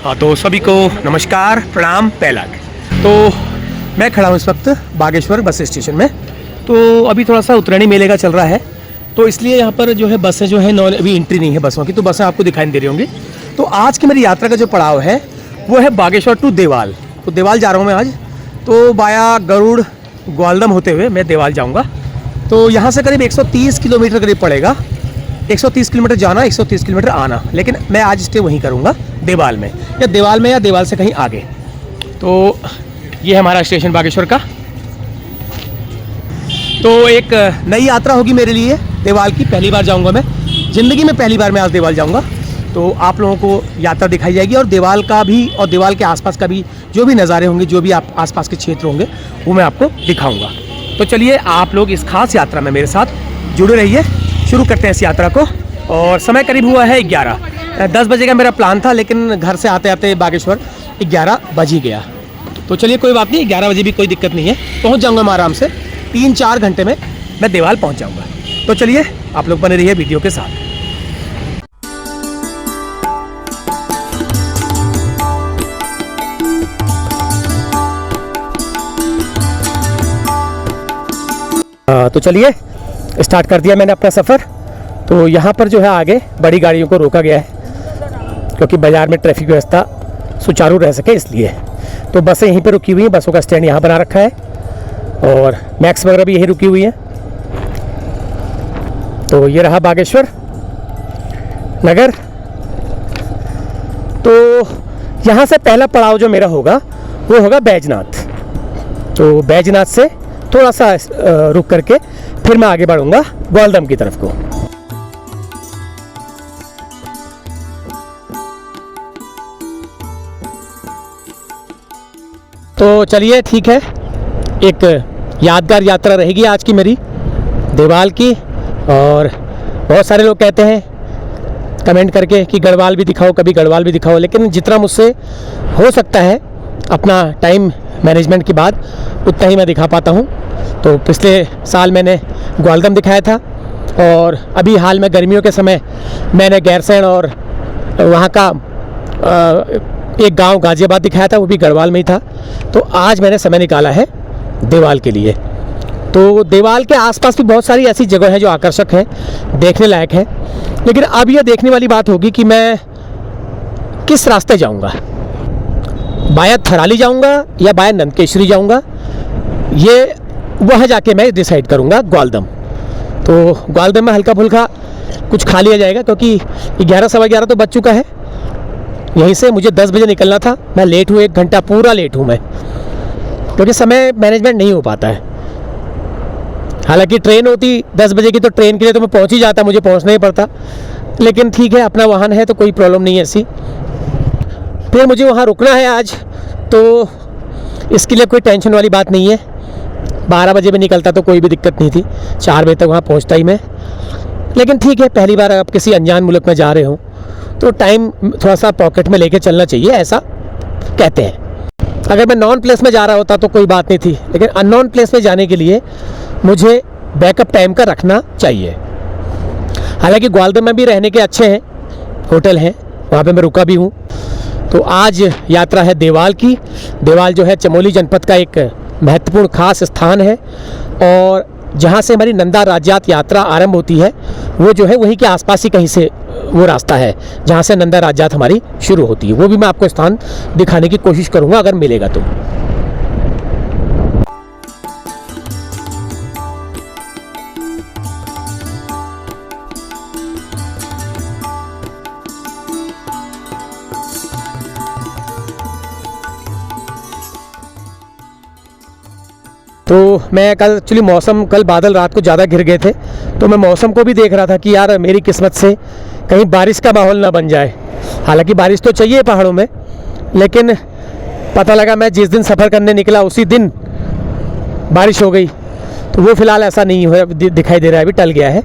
हाँ, तो सभी को नमस्कार, प्रणाम, पैलग। तो मैं खड़ा हूँ इस वक्त बागेश्वर बस स्टेशन में। तो अभी थोड़ा सा उत्तरायणी मेले का चल रहा है, तो इसलिए यहाँ पर जो है बसें जो है अभी एंट्री नहीं है बसों की, तो बसें आपको दिखाई नहीं दे रही होंगी। तो आज की मेरी यात्रा का जो पड़ाव है वो है बागेश्वर टू देवाल। तो देवाल जा रहा हूँ मैं आज, तो बाया गरुड़ ग्वालदम होते हुए मैं देवाल जाऊँगा। तो यहाँ से करीब 130 किलोमीटर करीब पड़ेगा, 130 किलोमीटर जाना, 130 किलोमीटर आना। लेकिन मैं आज स्टे वहीं करूँगा देवाल में, या देवाल से कहीं आगे। तो ये है हमारा स्टेशन बागेश्वर का। तो एक नई यात्रा होगी मेरे लिए देवाल की, पहली बार जाऊँगा मैं ज़िंदगी में, पहली बार मैं आज देवाल जाऊँगा। तो आप लोगों को यात्रा दिखाई जाएगी, और देवाल का भी और देवाल के आसपास का भी जो भी नज़ारे होंगे, जो भी आप आसपास के क्षेत्र होंगे, वो मैं आपको दिखाऊँगा। तो चलिए आप लोग इस खास यात्रा में मेरे साथ जुड़े रहिए। शुरू करते हैं इस यात्रा को। और समय करीब हुआ है 10 बजे का मेरा प्लान था, लेकिन घर से आते आते बागेश्वर 11 बज ही गया। तो चलिए कोई बात नहीं, 11 बजे भी कोई दिक्कत नहीं है, पहुंच जाऊंगा मैं आराम से। 3-4 घंटे में मैं देवाल पहुंच जाऊंगा। तो चलिए आप लोग बने रहिए वीडियो के साथ। तो चलिए स्टार्ट कर दिया मैंने अपना सफ़र। तो यहाँ पर जो है आगे बड़ी गाड़ियों को रोका गया है, क्योंकि बाज़ार में ट्रैफिक व्यवस्था सुचारू रह सके इसलिए। तो बसें यहीं पर रुकी हुई हैं, बसों का स्टैंड यहाँ बना रखा है, और मैक्स वगैरह भी यहीं रुकी हुई हैं। तो ये रहा बागेश्वर नगर। तो यहाँ से पहला पड़ाव जो मेरा होगा वो होगा बैजनाथ। तो बैजनाथ से थोड़ा सा रुक करके फिर मैं आगे बढ़ूंगा ग्वालदम की तरफ को। तो चलिए ठीक है, एक यादगार यात्रा रहेगी आज की मेरी देवाल की। और बहुत सारे लोग कहते हैं कमेंट करके कि गढ़वाल भी दिखाओ, कभी गढ़वाल भी दिखाओ, लेकिन जितना मुझसे हो सकता है अपना टाइम मैनेजमेंट के बाद उतना ही मैं दिखा पाता हूँ। तो पिछले साल मैंने ग्वालदम दिखाया था, और अभी हाल में गर्मियों के समय मैंने गैरसैंण और वहाँ का एक गांव गाजियाबाद दिखाया था, वो भी गढ़वाल में ही था। तो आज मैंने समय निकाला है देवाल के लिए। तो देवाल के आसपास भी बहुत सारी ऐसी जगह हैं जो आकर्षक हैं, देखने लायक हैं। लेकिन अब यह देखने वाली बात होगी कि मैं किस रास्ते जाऊंगा, बाया थराली जाऊंगा या बाया नंदकेश्वरी जाऊंगा, ये वह जाके मैं डिसाइड करूंगा ग्वालदम। तो ग्वालदम में हल्का फुल्का कुछ खा लिया जाएगा, क्योंकि 11 सवा 11 तो बज चुका है। यहीं से मुझे 10 बजे निकलना था, मैं लेट हूँ, 1 घंटा पूरा लेट हूँ मैं, क्योंकि समय मैनेजमेंट नहीं हो पाता है। हालांकि ट्रेन होती 10 बजे की, तो ट्रेन के लिए तो मैं पहुँच ही जाता, मुझे पहुँचना ही पड़ता। लेकिन ठीक है, अपना वाहन है तो कोई प्रॉब्लम नहीं है ऐसी। फिर मुझे वहाँ रुकना है आज, तो इसके लिए कोई टेंशन वाली बात नहीं है। 12 बजे में निकलता तो कोई भी दिक्कत नहीं थी, 4 बजे तक वहाँ पहुँचता ही मैं। लेकिन ठीक है, पहली बार आप किसी अनजान मुल्क में जा रहे हो तो टाइम थोड़ा सा पॉकेट में लेके चलना चाहिए, ऐसा कहते हैं। अगर मैं नॉन प्लेस में जा रहा होता तो कोई बात नहीं थी, लेकिन अननोन प्लेस में जाने के लिए मुझे बैकअप टाइम का रखना चाहिए। हालांकि ग्वालदम में भी रहने के अच्छे हैं होटल हैं, वहाँ पे मैं रुका भी हूँ। तो आज यात्रा है देवाल की। देवाल जो है चमोली जनपद का एक महत्वपूर्ण खास स्थान है, और जहाँ से हमारी नंदा राज्यात यात्रा आरंभ होती है वो जो है वहीं के आसपास ही कहीं से वो रास्ता है जहाँ से नंदा राज्यात हमारी शुरू होती है। वो भी मैं आपको स्थान दिखाने की कोशिश करूँगा अगर मिलेगा तो। तो मैं कल एक्चुअली मौसम, कल बादल रात को ज़्यादा घिर गए थे, तो मैं मौसम को भी देख रहा था कि यार मेरी किस्मत से कहीं बारिश का माहौल ना बन जाए। हालांकि बारिश तो चाहिए पहाड़ों में, लेकिन पता लगा मैं जिस दिन सफ़र करने निकला उसी दिन बारिश हो गई। तो वो फ़िलहाल ऐसा नहीं हो दिखाई दे रहा है, अभी टल गया है।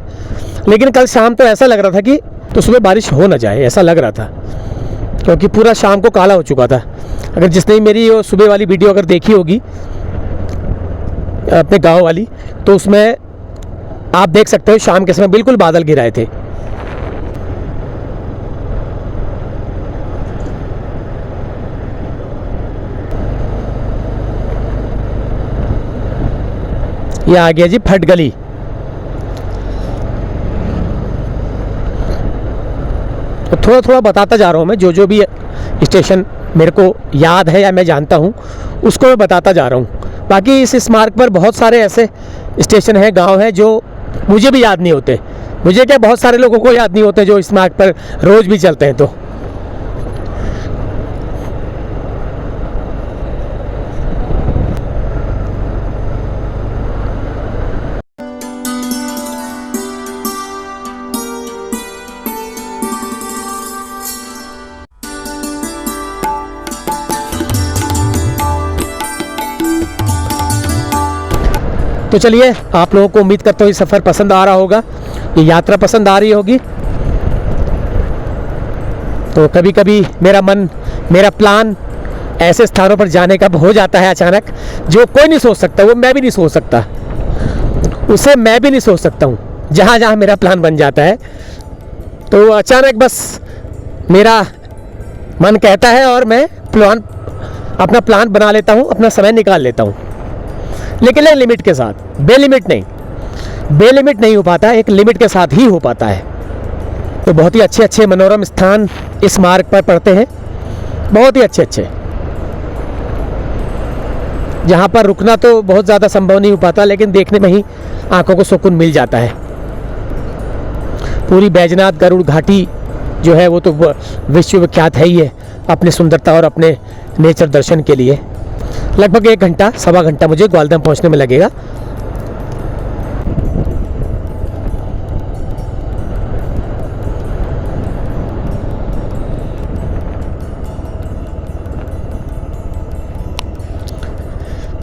लेकिन कल शाम तो ऐसा लग रहा था कि तो सुबह बारिश हो ना जाए, ऐसा लग रहा था, क्योंकि पूरा शाम को काला हो चुका था। अगर जिसने मेरी वो सुबह वाली वीडियो अगर देखी होगी अपने गांव वाली, तो उसमें आप देख सकते हो शाम के समय बिल्कुल बादल घिराए थे। ये आ गया जी फटगली। तो थोड़ा थोड़ा बताता जा रहा हूँ मैं, जो जो भी स्टेशन मेरे को याद है या मैं जानता हूँ उसको मैं बताता जा रहा हूँ। बाकी इस मार्ग पर बहुत सारे ऐसे स्टेशन हैं, गांव हैं जो मुझे भी याद नहीं होते। मुझे क्या, बहुत सारे लोगों को याद नहीं होते जो इस मार्ग पर रोज़ भी चलते हैं। तो चलिए, आप लोगों को उम्मीद करता हूँ ये सफ़र पसंद आ रहा होगा, ये यात्रा पसंद आ रही होगी। तो कभी कभी मेरा प्लान ऐसे स्थानों पर जाने का हो जाता है अचानक, जो कोई नहीं सोच सकता, वो मैं भी नहीं सोच सकता, उसे मैं भी नहीं सोच सकता हूँ। जहाँ जहाँ मेरा प्लान बन जाता है तो अचानक बस मेरा मन कहता है और मैं अपना प्लान बना लेता हूँ, अपना समय निकाल लेता हूँ, लेकिन एक लिमिट के साथ। बेलिमिट नहीं हो पाता, एक लिमिट के साथ ही हो पाता है। तो बहुत ही अच्छे अच्छे मनोरम स्थान इस मार्ग पर पड़ते हैं, बहुत ही अच्छे अच्छे, जहाँ पर रुकना तो बहुत ज़्यादा संभव नहीं हो पाता, लेकिन देखने में ही आंखों को सुकून मिल जाता है। पूरी बैजनाथ गरुड़ घाटी जो है वो तो विश्व विख्यात है ही है अपनी सुंदरता और अपने नेचर दर्शन के लिए। लगभग 1 घंटा सवा घंटा मुझे ग्वालदम पहुंचने में लगेगा।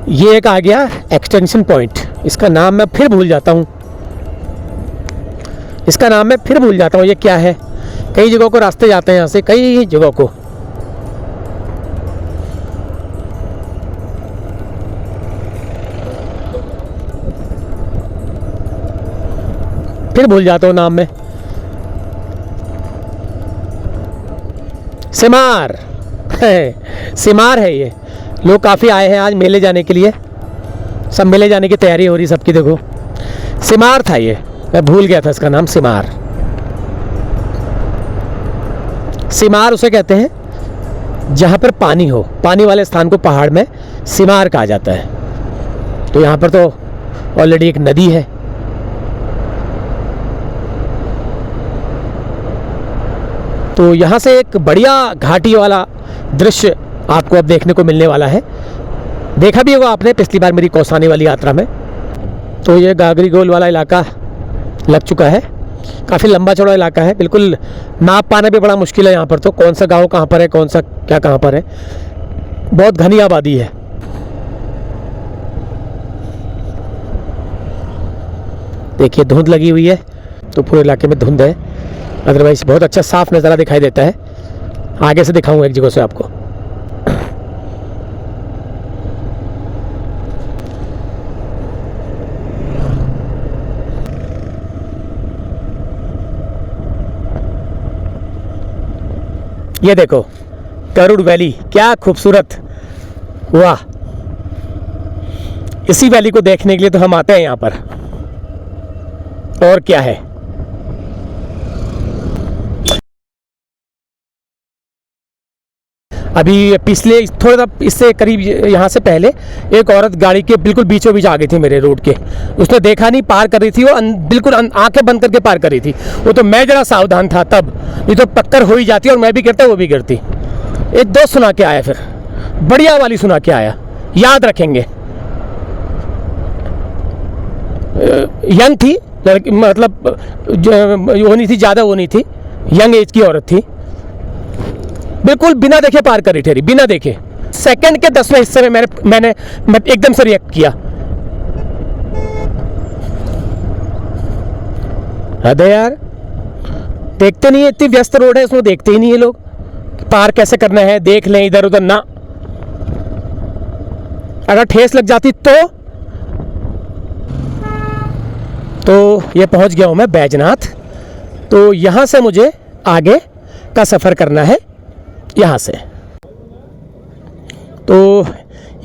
ये एक आ गया एक्सटेंशन पॉइंट, इसका नाम मैं फिर भूल जाता हूँ, ये क्या है। कई जगहों को रास्ते जाते हैं यहाँ से, कई जगहों को। फिर भूल जाता हूँ नाम में। सिमार है ये। लोग काफ़ी आए हैं आज मेले जाने के लिए, सब मेले जाने की तैयारी हो रही सबकी। देखो, सिमार था ये, मैं भूल गया था इसका नाम। सिमार उसे कहते हैं जहाँ पर पानी हो, पानी वाले स्थान को पहाड़ में सिमार कहा जाता है। तो यहाँ पर तो ऑलरेडी एक नदी है। तो यहाँ से एक बढ़िया घाटी वाला दृश्य आपको अब देखने को मिलने वाला है। देखा भी होगा आपने पिछली बार मेरी कौसानी वाली यात्रा में। तो ये गागरी गोल वाला इलाका लग चुका है, काफ़ी लंबा चौड़ा इलाका है, बिल्कुल नाप पाना भी बड़ा मुश्किल है यहाँ पर। तो कौन सा गांव कहाँ पर है, कौन सा क्या कहाँ पर है, बहुत घनी आबादी है। देखिए धुंध लगी हुई है, तो पूरे इलाके में धुंध है, अदरवाइज बहुत अच्छा साफ नज़ारा दिखाई देता है। आगे से दिखाऊंगा एक जगह से आपको। ये देखो गरुड़ वैली, क्या खूबसूरत, वाह। इसी वैली को देखने के लिए तो हम आते हैं यहाँ पर, और क्या है। अभी पिछले थोड़ा इससे करीब यहाँ से पहले एक औरत गाड़ी के बिल्कुल बीचों बीच आ गई थी मेरे रोड के। उसने देखा नहीं, पार कर रही थी वो, बिल्कुल आंखें बंद करके पार कर रही थी वो। तो मैं जरा सावधान था तब, ये तो टक्कर हो ही जाती और मैं भी गिरता वो भी गिरती। एक दो सुना के आया, फिर बढ़िया वाली सुना के आया, याद रखेंगे। यंग थी लड़की, मतलब वो नहीं थी ज़्यादा, वो नहीं थी, यंग एज की औरत थी, बिल्कुल बिना देखे पार करी ठहरी, बिना देखे। सेकंड के 10वें हिस्से में मैंने एकदम से रिएक्ट किया। हद है यार, देखते नहीं है, इतनी व्यस्त रोड है, उसमें देखते ही नहीं है लोग पार कैसे करना है, देख लें इधर उधर ना। अगर ठेस लग जाती तो ये पहुंच गया हूं मैं बैजनाथ। तो यहां से मुझे आगे का सफ़र करना है, यहाँ से। तो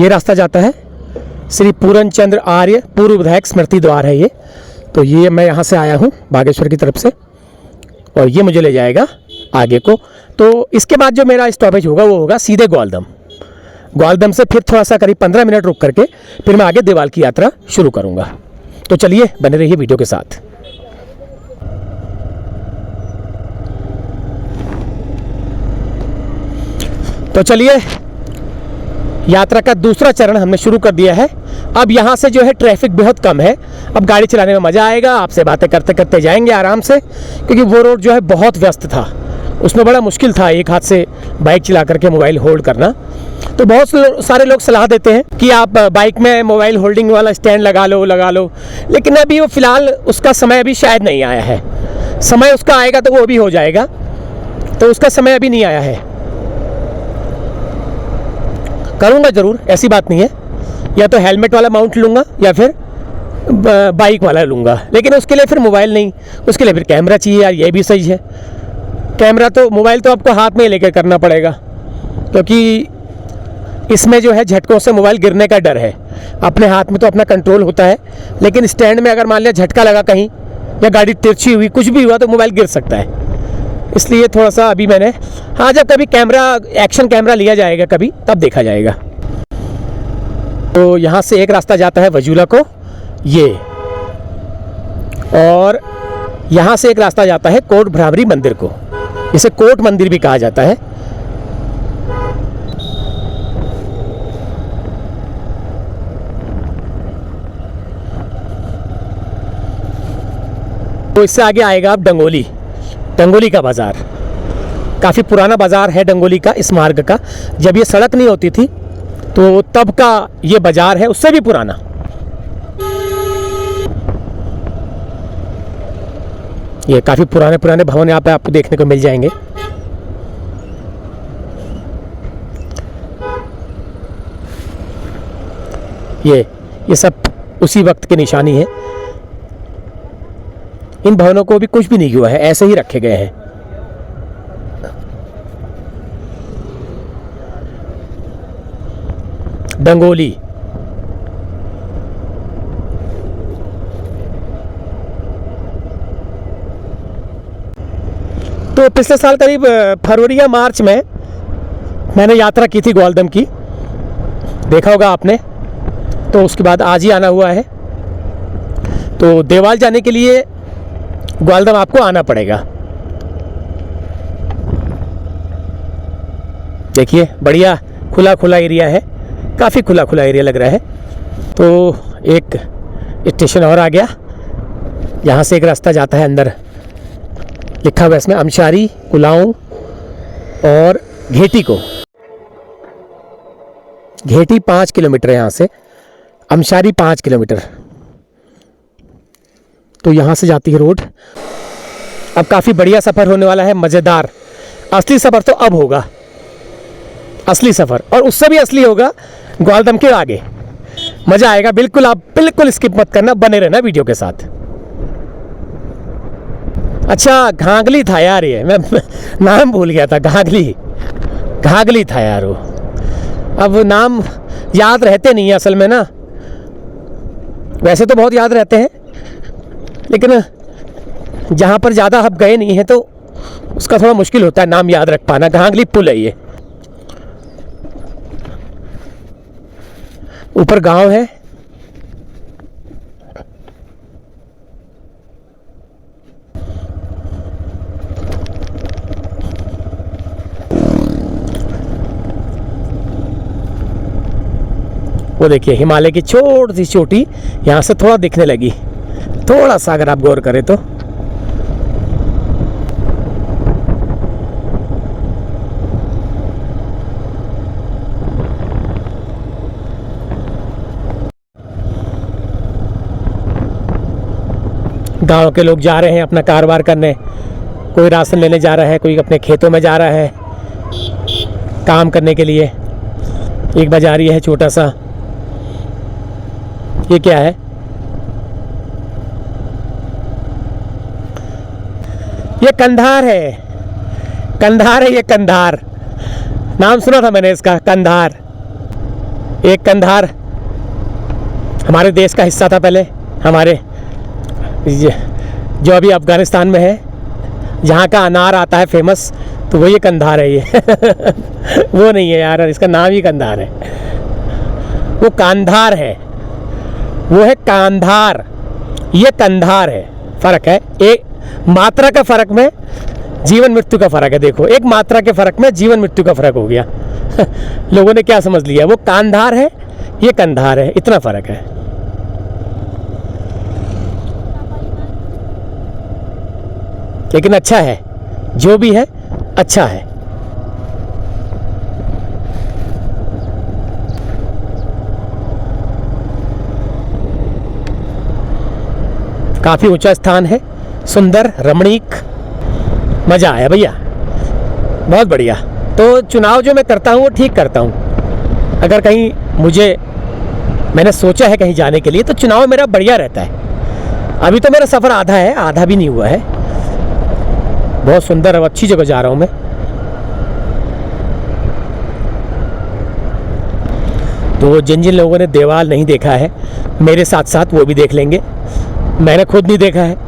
ये रास्ता जाता है श्री पूरन चंद्र आर्य पूर्व विधायक स्मृति द्वार है ये। तो ये मैं यहाँ से आया हूँ बागेश्वर की तरफ से, और ये मुझे ले जाएगा आगे को। तो इसके बाद जो मेरा स्टॉपेज होगा वो होगा सीधे ग्वालदम। ग्वालदम से फिर थोड़ा सा करीब 15 मिनट रुक करके फिर मैं आगे देवाल की यात्रा शुरू करूँगा। तो चलिए बने रहिए वीडियो के साथ। तो चलिए, यात्रा का दूसरा चरण हमने शुरू कर दिया है। अब यहाँ से जो है ट्रैफिक बहुत कम है, अब गाड़ी चलाने में मज़ा आएगा। आपसे बातें करते करते जाएंगे आराम से, क्योंकि वो रोड जो है बहुत व्यस्त था, उसमें बड़ा मुश्किल था एक हाथ से बाइक चला करके मोबाइल होल्ड करना। तो बहुत सारे लोग सलाह देते हैं कि आप बाइक में मोबाइल होल्डिंग वाला स्टैंड लगा लो, लेकिन अभी वो फ़िलहाल उसका समय अभी शायद नहीं आया है। समय उसका आएगा तो वो भी हो जाएगा, तो उसका समय अभी नहीं आया है। करूँगा ज़रूर, ऐसी बात नहीं है। या तो हेलमेट वाला माउंट लूँगा या फिर बाइक वाला लूँगा, लेकिन उसके लिए फिर मोबाइल नहीं, उसके लिए फिर कैमरा चाहिए यार। ये भी सही है, कैमरा तो मोबाइल तो आपको हाथ में लेकर करना पड़ेगा, क्योंकि इसमें जो है झटकों से मोबाइल गिरने का डर है। अपने हाथ में तो अपना कंट्रोल होता है, लेकिन स्टैंड में अगर मान लिया झटका लगा कहीं या गाड़ी तिरछी हुई, कुछ भी हुआ तो मोबाइल गिर सकता है। इसलिए थोड़ा सा अभी मैंने, हाँ जब कभी कैमरा एक्शन कैमरा लिया जाएगा कभी, तब देखा जाएगा। तो यहाँ से एक रास्ता जाता है वजूला को ये, और यहाँ से एक रास्ता जाता है कोट भ्रामरी मंदिर को। इसे कोट मंदिर भी कहा जाता है। तो इससे आगे आएगा अब डंगोली का बाज़ार। काफ़ी पुराना बाज़ार है डंगोली का, इस मार्ग का। जब ये सड़क नहीं होती थी तो तब का ये बाज़ार है, उससे भी पुराना। ये काफ़ी पुराने भवन यहाँ पे आपको देखने को मिल जाएंगे। ये सब उसी वक्त की निशानी है। इन भवनों को भी कुछ भी नहीं हुआ है, ऐसे ही रखे गए हैं। डंगोली तो पिछले साल करीब फरवरी या मार्च में मैंने यात्रा की थी ग्वालदम की, देखा होगा आपने। तो उसके बाद आज ही आना हुआ है। तो देवाल जाने के लिए ग्वालदम आपको आना पड़ेगा। देखिए बढ़िया खुला एरिया है, काफ़ी खुला एरिया लग रहा है। तो एक स्टेशन और आ गया। यहाँ से एक रास्ता जाता है अंदर, लिखा हुआ इसमें अमशारी, कुलाऊं और घेटी को। घेटी 5 किलोमीटर है यहाँ से, अमशारी 5 किलोमीटर। तो यहाँ से जाती है रोड। अब काफ़ी बढ़िया सफ़र होने वाला है, मज़ेदार। असली सफ़र तो अब होगा, असली सफ़र, और उससे भी असली होगा ग्वालदम के आगे। मज़ा आएगा बिल्कुल। आप बिल्कुल स्किप मत करना, बने रहना वीडियो के साथ। अच्छा घाघली था यार, ये मैं नाम भूल गया था। घाघली था यार वो। अब नाम याद रहते नहीं है असल में ना, वैसे तो बहुत याद रहते हैं, लेकिन जहाँ पर ज़्यादा आप गए नहीं हैं तो उसका थोड़ा मुश्किल होता है नाम याद रख पाना। घाघली पुल है ये, ऊपर गांव है। वो देखिए हिमालय की छोटी सी चोटी यहाँ से थोड़ा दिखने लगी, थोड़ा सा अगर आप गौर करें तो। गांव के लोग जा रहे हैं अपना कारोबार करने, कोई राशन लेने जा रहा है, कोई अपने खेतों में जा रहा है काम करने के लिए। एक बाजार ये है छोटा सा। ये क्या है? ये कंधार है, कंधार है ये, कंधार नाम सुना था मैंने इसका, कंधार। एक कंधार हमारे देश का हिस्सा था पहले, हमारे जो अभी अफ़गानिस्तान में है, जहाँ का अनार आता है फेमस, तो वो ये कंधार है ये वो नहीं है यार, इसका नाम ही कंधार है, वो कांधार है, वो है कांधार, ये कंधार है। फ़र्क है, एक मात्रा का फ़र्क में जीवन मृत्यु का फ़र्क है। देखो, एक मात्रा के फ़र्क में जीवन मृत्यु का फ़र्क हो गया लोगों ने क्या समझ लिया, वो कांधार है, ये कंधार है, इतना फ़र्क है। लेकिन अच्छा है, जो भी है अच्छा है। काफ़ी ऊंचा स्थान है, सुंदर रमणीक, मज़ा आया भैया, बहुत बढ़िया। तो चुनाव जो मैं करता हूँ वो ठीक करता हूँ। अगर कहीं मैंने सोचा है कहीं जाने के लिए, तो चुनाव मेरा बढ़िया रहता है। अभी तो मेरा सफ़र आधा है, आधा भी नहीं हुआ है। बहुत सुंदर और अच्छी जगह जा रहा हूँ मैं। तो जिन जिन लोगों ने देवाल नहीं देखा है, मेरे साथ साथ वो भी देख लेंगे। मैंने खुद नहीं देखा है।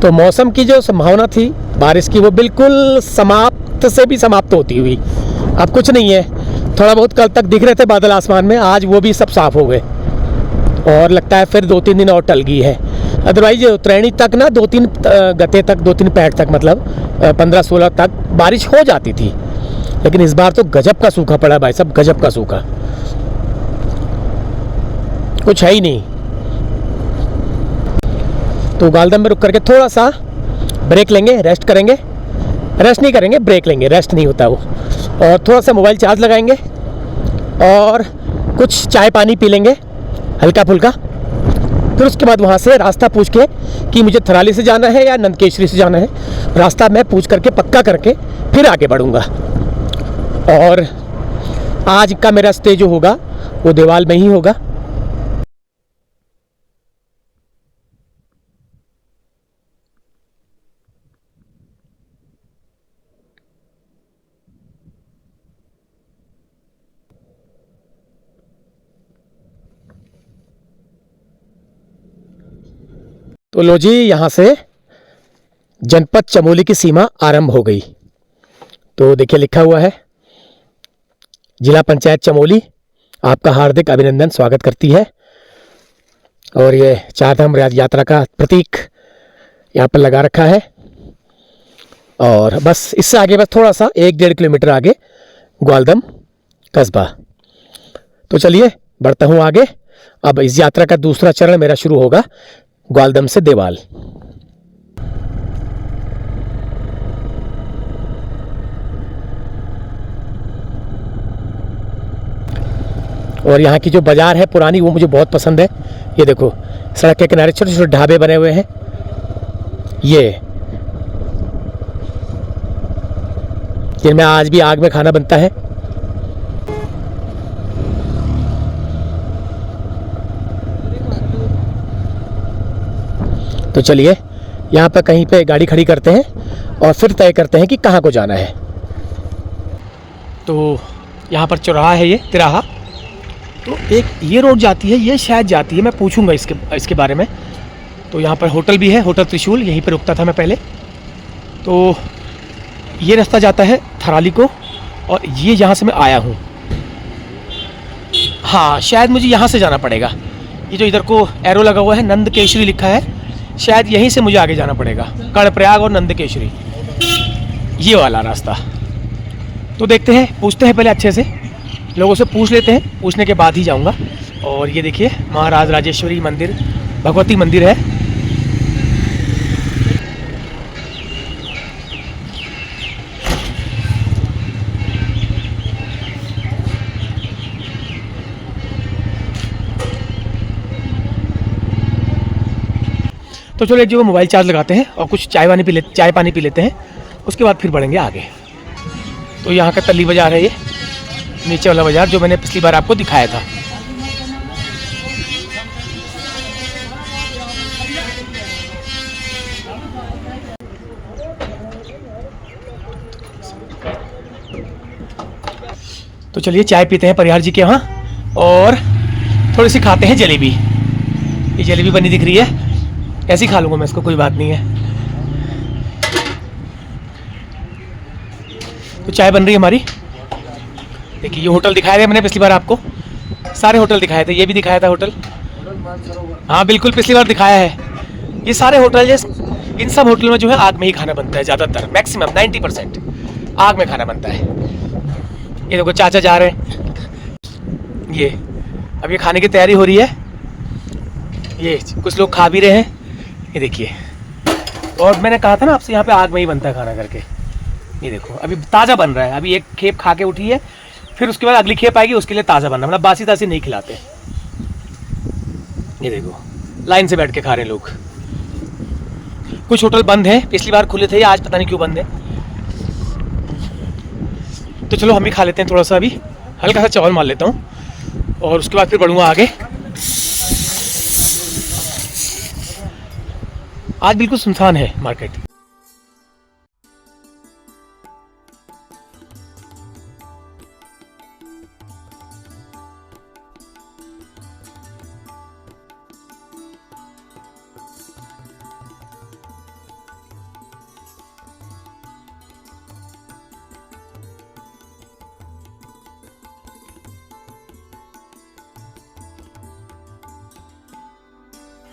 तो मौसम की जो संभावना थी बारिश की, वो बिल्कुल समाप्त से भी समाप्त होती हुई। अब कुछ नहीं है, थोड़ा बहुत कल तक दिख रहे थे बादल आसमान में, आज वो भी सब साफ हो गए और लगता है फिर 2-3 दिन और टल गई है। अदरवाइज उत्तरायणी तक ना 2-3 गते तक, 2-3 पैठ तक, मतलब 15-16 तक बारिश हो जाती थी। लेकिन इस बार तो गजब का सूखा पड़ा भाई, सब गजब का सूखा, कुछ है ही नहीं। तो गालदम में रुक करके थोड़ा सा ब्रेक लेंगे, रेस्ट करेंगे। रेस्ट नहीं करेंगे, ब्रेक लेंगे, रेस्ट नहीं होता वो। और थोड़ा सा मोबाइल चार्ज लगाएंगे और कुछ चाय पानी पी लेंगे हल्का फुल्का। फिर उसके बाद वहाँ से रास्ता पूछ के कि मुझे थराली से जाना है या नंदकेश्वरी से जाना है, रास्ता मैं पूछ करके पक्का करके फिर आगे बढ़ूँगा। और आज का मेरा स्टे जो होगा वो देवाल में ही होगा। तो लो जी, यहाँ से जनपद चमोली की सीमा आरंभ हो गई। तो देखिए लिखा हुआ है, जिला पंचायत चमोली आपका हार्दिक अभिनंदन स्वागत करती है। और ये चारधाम यात्रा का प्रतीक यहाँ पर लगा रखा है। और बस इससे आगे, बस थोड़ा सा 1-1.5 किलोमीटर आगे ग्वालदम कस्बा। तो चलिए बढ़ता हूँ आगे। अब इस यात्रा का दूसरा चरण मेरा शुरू होगा ग्वालदम से देवाल। और यहाँ की जो बाज़ार है पुरानी, वो मुझे बहुत पसंद है। ये देखो, सड़क के किनारे छोटे छोटे ढाबे बने हुए हैं। ये जिनमें आज भी आग में खाना बनता है। तो चलिए यहाँ पर कहीं पे गाड़ी खड़ी करते हैं और फिर तय करते हैं कि कहाँ को जाना है। तो यहाँ पर चौराहा है, ये तिराहा। तो एक ये रोड जाती है, ये शायद जाती है, मैं पूछूंगा इसके बारे में। तो यहाँ पर होटल भी है, होटल त्रिशूल, यहीं पर रुकता था मैं पहले। तो ये रास्ता जाता है थराली को, और ये यहाँ से मैं आया हूँ। हाँ, शायद मुझे यहाँ से जाना पड़ेगा। ये जो इधर को एरो लगा हुआ है, नंदकेश्वरी लिखा है, शायद यहीं से मुझे आगे जाना पड़ेगा। कर्णप्रयाग और नंदकेश्वरी, ये वाला रास्ता। तो देखते हैं, पूछते हैं पहले अच्छे से, लोगों से पूछ लेते हैं, पूछने के बाद ही जाऊंगा। और ये देखिए महाराज राजेश्वरी मंदिर, भगवती मंदिर है। तो चलो एक जगह मोबाइल चार्ज लगाते हैं और कुछ चाय पानी पी लेते हैं, उसके बाद फिर बढ़ेंगे आगे। तो यहाँ का तल्ली बाज़ार है, ये नीचे वाला बाज़ार जो मैंने पिछली बार आपको दिखाया था। तो चलिए चाय पीते हैं परिहार जी के यहाँ और थोड़ी सी खाते हैं जलेबी। ये जलेबी बनी दिख रही है, ऐसी खा लूँगा मैं इसको, कोई बात नहीं है। तो चाय बन रही है हमारी। देखिए ये होटल दिखाया था मैंने पिछली बार आपको, सारे होटल दिखाए थे, ये भी दिखाया था होटल। हाँ बिल्कुल, पिछली बार दिखाया है। ये सारे होटल इन सब होटल में जो है आग में ही खाना बनता है, ज़्यादातर मैक्सिमम 90% आग में खाना बनता है। ये देखो चाचा जा रहे हैं, ये अब ये खाने की तैयारी हो रही है। ये कुछ लोग खा भी रहे हैं, ये देखिए। और मैंने कहा था ना आपसे यहाँ पे आग में ही बनता है खाना करके। ये देखो अभी ताज़ा बन रहा है, अभी एक खेप खा के उठी है, फिर उसके बाद अगली खेप आएगी, उसके लिए ताज़ा बनना, मतलब बासी तासी नहीं खिलाते। ये देखो लाइन से बैठ के खा रहे हैं लोग। कुछ होटल बंद हैं, पिछली बार खुले थे, आज पता नहीं क्यों बंद है। तो चलो हम भी खा लेते हैं थोड़ा सा, अभी हल्का सा चावल मार लेता हूँ और उसके बाद फिर बढ़ूँगा आगे। आज बिल्कुल सुनसान है मार्केट।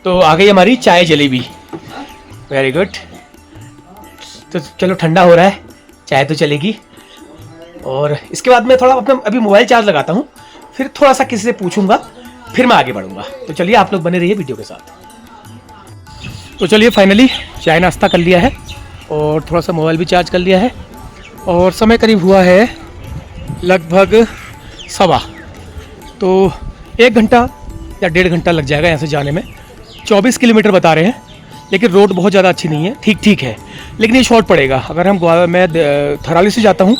तो आ गई हमारी चाय जलेबी, वेरी गुड। तो चलो ठंडा हो रहा है, चाय तो चलेगी। और इसके बाद मैं थोड़ा अपना अभी मोबाइल चार्ज लगाता हूँ, फिर थोड़ा सा किसी से पूछूंगा, फिर मैं आगे बढ़ूंगा। तो चलिए आप लोग बने रहिए वीडियो के साथ। तो चलिए फाइनली चाय नाश्ता कर लिया है और थोड़ा सा मोबाइल भी चार्ज कर लिया है और समय करीब हुआ है लगभग 1:15। तो 1 घंटा या 1.5 घंटा लग जाएगा यहाँ से जाने में। 24 किलोमीटर बता रहे हैं, लेकिन रोड बहुत ज़्यादा अच्छी नहीं है, ठीक ठीक है, लेकिन ये शॉर्ट पड़ेगा। अगर मैं थराली से जाता हूँ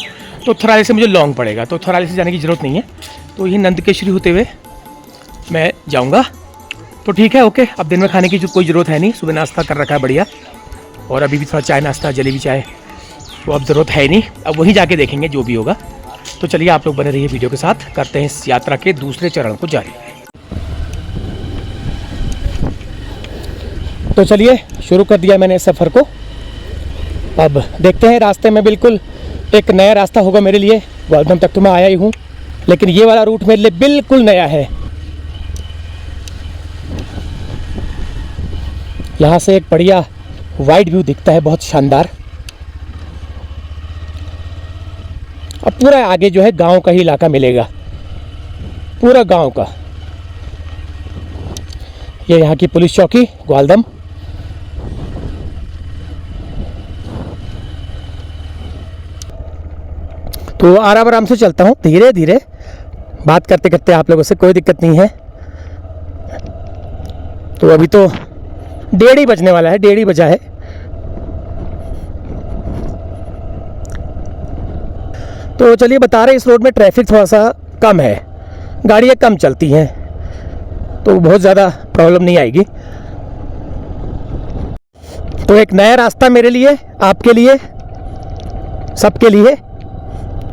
तो थराली से मुझे लॉन्ग पड़ेगा, तो थराली से जाने की ज़रूरत नहीं है। तो ये नंदकेश्वरी होते हुए मैं जाऊँगा। तो ठीक है, ओके। अब दिन में खाने की कोई ज़रूरत है नहीं, सुबह नाश्ता कर रखा है बढ़िया, और अभी भी थोड़ा चाय नाश्ता जलेबी चाय तो अब ज़रूरत है नहीं, अब वहीं जाके देखेंगे जो भी होगा। तो चलिए आप लोग बने रहिए वीडियो के साथ, करते हैं इस यात्रा के दूसरे चरण को जारी। तो चलिए शुरू कर दिया मैंने इस सफ़र को। अब देखते हैं, रास्ते में बिल्कुल एक नया रास्ता होगा मेरे लिए। ग्वालदम तक तो मैं आया ही हूँ, लेकिन ये वाला रूट मेरे लिए बिल्कुल नया है। यहाँ से एक बढ़िया वाइड व्यू दिखता है, बहुत शानदार। अब पूरा आगे जो है गांव का ही इलाका मिलेगा, पूरा गांव का। ये यहाँ की पुलिस चौकी ग्वालदम। तो आराम आराम से चलता हूँ, धीरे धीरे बात करते करते, आप लोगों से कोई दिक्कत नहीं है। तो अभी तो 1:30 बजने वाला है, 1:30 बजा है। तो चलिए बता रहे, इस रोड में ट्रैफिक थोड़ा सा कम है, गाड़ियाँ कम चलती हैं, तो बहुत ज़्यादा प्रॉब्लम नहीं आएगी। तो एक नया रास्ता मेरे लिए, आपके लिए, सबके लिए।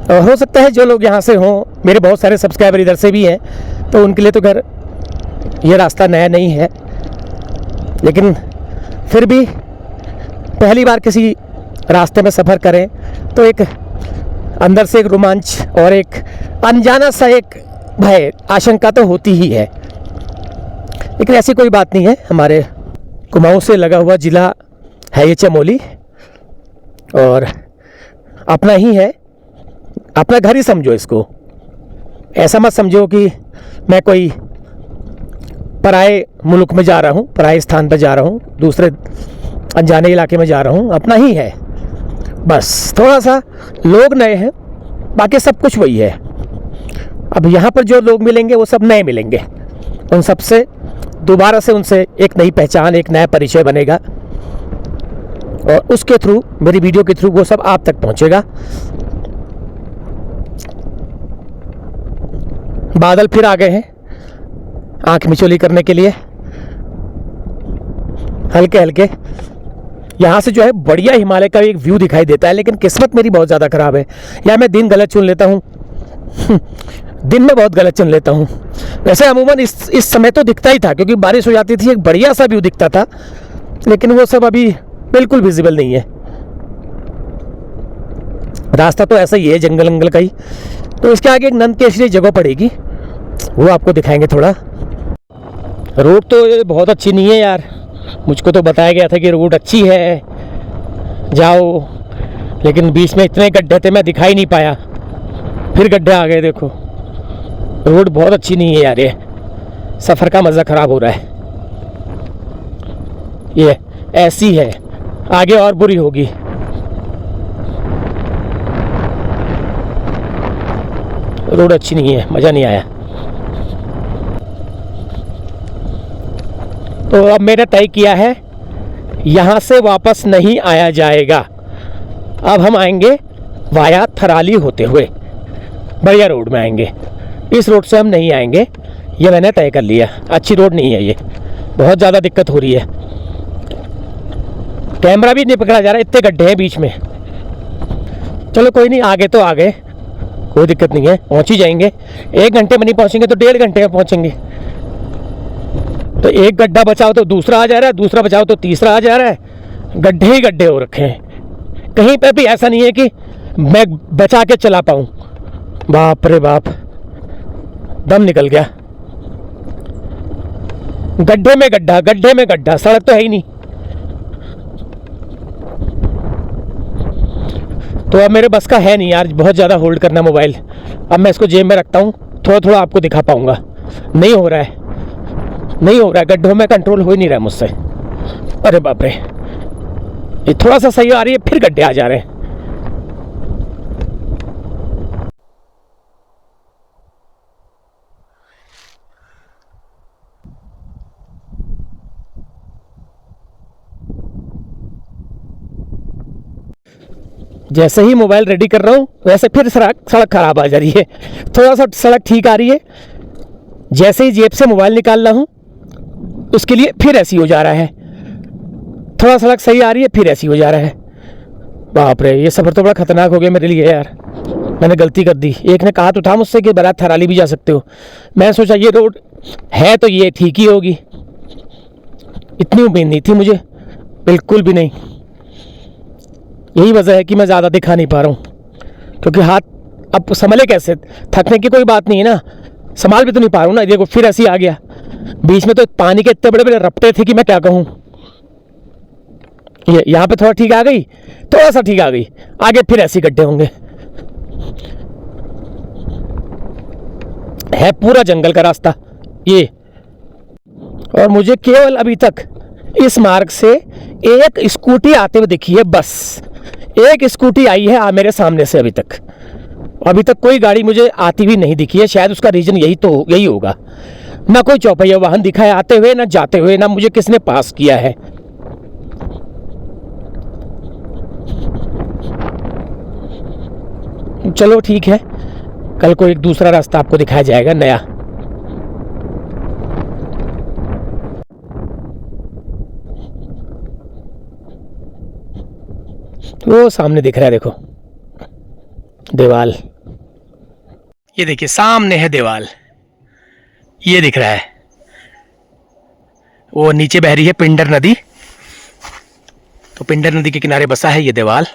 और हो सकता है जो लोग यहाँ से हों, मेरे बहुत सारे सब्सक्राइबर इधर से भी हैं, तो उनके लिए तो खैर ये रास्ता नया नहीं है, लेकिन फिर भी पहली बार किसी रास्ते में सफ़र करें तो एक अंदर से एक रोमांच और एक अनजाना सा एक भय, आशंका तो होती ही है। लेकिन ऐसी कोई बात नहीं है, हमारे कुमाऊं से लगा हुआ ज़िला है ये चमोली, और अपना ही है, अपना घर ही समझो इसको। ऐसा मत समझो कि मैं कोई पराए मुल्क में जा रहा हूँ, पराए स्थान पर जा रहा हूँ, दूसरे अनजाने इलाके में जा रहा हूँ, अपना ही है। बस थोड़ा सा लोग नए हैं, बाकी सब कुछ वही है। अब यहाँ पर जो लोग मिलेंगे वो सब नए मिलेंगे, उन सब से दोबारा से उनसे एक नई पहचान, एक नया परिचय बनेगा, और उसके थ्रू, मेरी वीडियो के थ्रू वो सब आप तक पहुँचेगा। बादल फिर आ गए हैं आँख मिचौली करने के लिए, हल्के हल्के। यहाँ से जो है बढ़िया हिमालय का एक व्यू दिखाई देता है, लेकिन किस्मत मेरी बहुत ज़्यादा ख़राब है, या मैं दिन गलत चुन लेता हूँ दिन में बहुत गलत चुन लेता हूँ। वैसे अमूमन इस समय तो दिखता ही था, क्योंकि बारिश हो जाती थी, एक बढ़िया सा व्यू दिखता था, लेकिन वो सब अभी बिल्कुल विजिबल नहीं है। रास्ता तो ऐसा ही है, जंगल अंगल का ही। तो इसके आगे एक नंद केशरी जगह पड़ेगी, वो आपको दिखाएंगे थोड़ा। रोड तो ये बहुत अच्छी नहीं है यार, मुझको तो बताया गया था कि रोड अच्छी है जाओ, लेकिन बीच में इतने गड्ढे थे मैं दिखा ही नहीं पाया, फिर गड्ढे आ गए। देखो रोड बहुत अच्छी नहीं है यार, ये सफ़र का मज़ा ख़राब हो रहा है। ये ऐसी है, आगे और बुरी होगी। रोड अच्छी नहीं है, मज़ा नहीं आया। तो अब मैंने तय किया है यहाँ से वापस नहीं आया जाएगा, अब हम आएंगे वाया थराली होते हुए बढ़िया रोड में आएंगे। इस रोड से हम नहीं आएंगे, ये मैंने तय कर लिया। अच्छी रोड नहीं है ये, बहुत ज़्यादा दिक्कत हो रही है, कैमरा भी नहीं पकड़ा जा रहा, इतने गड्ढे हैं बीच में। चलो कोई नहीं, आगे तो आगे, कोई दिक्कत नहीं है, पहुँच ही जाएंगे। 1 घंटे में नहीं पहुँचेंगे तो 1.5 घंटे में पहुँचेंगे। तो एक गड्ढा बचाओ तो दूसरा आ जा रहा है, दूसरा बचाओ तो तीसरा आ जा रहा है, गड्ढे ही गड्ढे हो रखे हैं। कहीं पर भी ऐसा नहीं है कि मैं बचा के चला पाऊँ। बाप रे बाप, दम निकल गया। गड्ढे में गड्ढा, गड्ढे में गड्ढा, सड़क तो है ही नहीं। तो अब मेरे बस का है नहीं यार, बहुत ज़्यादा होल्ड करना मोबाइल। अब मैं इसको जेब में रखता हूँ, थोड़ा थोड़ा आपको दिखा पाऊँगा। नहीं हो रहा है, नहीं हो रहा है, गड्ढों में कंट्रोल हो ही नहीं रहा मुझसे। अरे बाप रे, ये थोड़ा सा सही आ रही है, फिर गड्ढे आ जा रहे हैं। जैसे ही मोबाइल रेडी कर रहा हूँ वैसे फिर सड़क खराब आ जा रही है। थोड़ा सा सड़क ठीक आ रही है, जैसे ही जेब से मोबाइल निकाल रहा हूँ उसके लिए फिर ऐसी हो जा रहा है। थोड़ा सड़क सही आ रही है, फिर ऐसी हो जा रहा है। बाप रे, ये सफ़र तो बड़ा खतरनाक हो गया मेरे लिए यार। मैंने गलती कर दी। एक ने कहा तो था मुझसे कि बारात थराली भी जा सकते हो, मैं सोचा ये रोड है तो ये ठीक ही होगी, इतनी उम्मीद नहीं थी मुझे, बिल्कुल भी नहीं। यही वजह है कि मैं ज़्यादा दिखा नहीं पा रहा हूँ, क्योंकि हाथ अब संभले कैसे। थकने की कोई बात नहीं है ना, संभाल भी तो नहीं पा रहा हूँ ना। देखो फिर ऐसे ही आ गया, बीच में तो पानी के इतने बड़े बड़े रपटे थे कि मैं क्या कहूँ। ये यहाँ पे थोड़ा ठीक आ गई, थोड़ा सा ठीक आ गई, आगे फिर ऐसे गड्ढे होंगे। है पूरा जंगल का रास्ता ये, और मुझे केवल अभी तक इस मार्ग से एक स्कूटी आते हुए दिखी है, बस एक स्कूटी आई है मेरे सामने से। अभी तक कोई गाड़ी मुझे आती हुई नहीं दिखी है। शायद उसका रीज़न यही होगा। ना कोई चौपहिया वाहन दिखा है आते हुए, ना जाते हुए, ना मुझे किसने पास किया है। चलो ठीक है, कल को एक दूसरा रास्ता आपको दिखाया जाएगा नया। वो सामने दिख रहा है, देखो दीवाल, ये देखिए सामने है दीवाल, ये दिख रहा है। वो नीचे बह रही है पिंडर नदी, तो पिंडर नदी के किनारे बसा है ये दीवाल।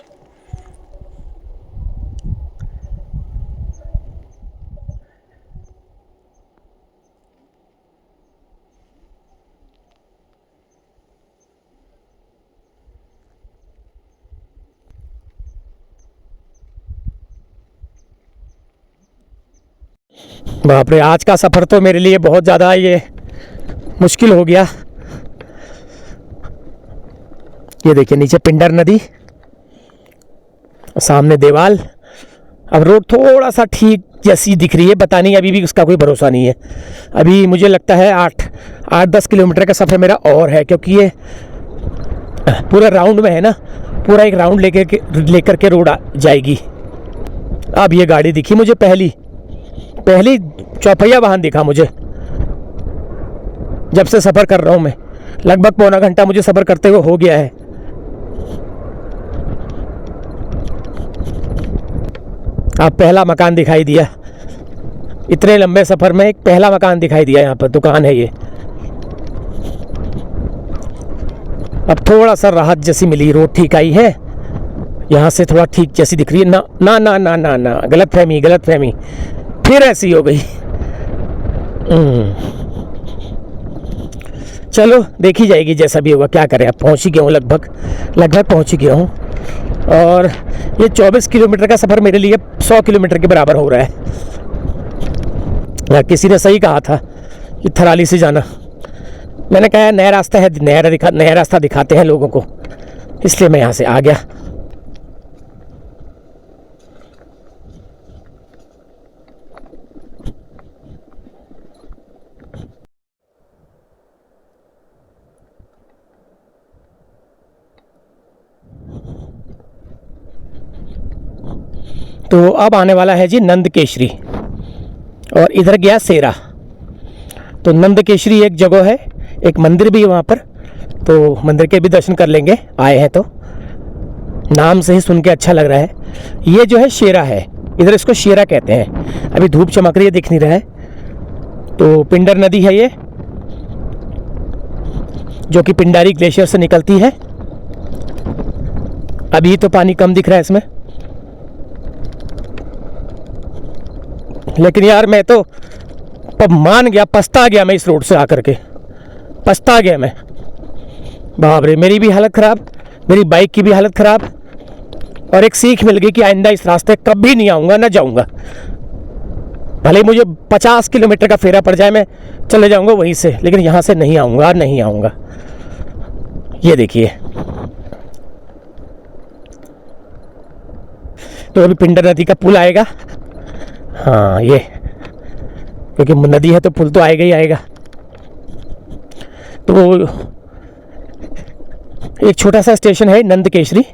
बाप रे, आज का सफ़र तो मेरे लिए बहुत ज़्यादा ये मुश्किल हो गया। ये देखिए नीचे पिंडर नदी, सामने दीवाल। अब रोड थोड़ा सा ठीक जैसी दिख रही है, पता नहीं, अभी भी उसका कोई भरोसा नहीं है। अभी मुझे लगता है 8-10 किलोमीटर का सफ़र मेरा और है, क्योंकि ये पूरा राउंड में है ना, पूरा एक राउंड लेकर के रोड जाएगी। अब ये गाड़ी दिखी मुझे, पहली चौपहिया वाहन दिखा मुझे जब से सफ़र कर रहा हूँ मैं। लगभग पौना घंटा मुझे सफ़र करते हुए हो गया है। अब पहला मकान दिखाई दिया, इतने लंबे सफ़र में एक पहला मकान दिखाई दिया। यहाँ पर दुकान है ये। अब थोड़ा सा राहत जैसी मिली, रोड ठीक आई है, यहाँ से थोड़ा ठीक जैसी दिख रही है। ना ना ना ना ना ना, गलत फहमी फिर ऐसी हो गई। चलो देखी जाएगी, जैसा भी होगा, क्या करें। अब पहुँच ही गया हूँ, लगभग पहुँच ही गया हूँ। और ये 24 किलोमीटर का सफ़र मेरे लिए 100 किलोमीटर के बराबर हो रहा है। किसी ने सही कहा था कि थराली से जाना, मैंने कहा नया रास्ता है, नया रास्ता दिखाते हैं लोगों को, इसलिए मैं यहाँ से आ गया। तो अब आने वाला है जी नंद केशरी, और इधर गया सेरा। तो नंद केशरी एक जगह है, एक मंदिर भी है वहाँ पर, तो मंदिर के भी दर्शन कर लेंगे, आए हैं तो। नाम से ही सुन के अच्छा लग रहा है। ये जो है शेरा है, इधर इसको शेरा कहते हैं। अभी धूप चमक रही है, दिख नहीं रहा है। तो पिंडर नदी है ये, जो कि पिंडारी ग्लेशियर से निकलती है। अभी तो पानी कम दिख रहा है इसमें, लेकिन यार मैं तो मान गया, पछता गया मैं इस रोड से आकर के, पछता गया मैं। बाप रे, मेरी भी हालत ख़राब, मेरी बाइक की भी हालत ख़राब, और एक सीख मिल गई कि आइंदा इस रास्ते कभी नहीं आऊँगा, ना जाऊँगा। भले मुझे 50 किलोमीटर का फेरा पड़ जाए, मैं चले जाऊँगा वहीं से, लेकिन यहाँ से नहीं आऊँगा। ये देखिए, तो अभी पिंडर नदी का पुल आएगा। हाँ, ये क्योंकि नदी है तो पुल तो आएगा ही आएगा। तो एक छोटा सा स्टेशन है नंद केशरी।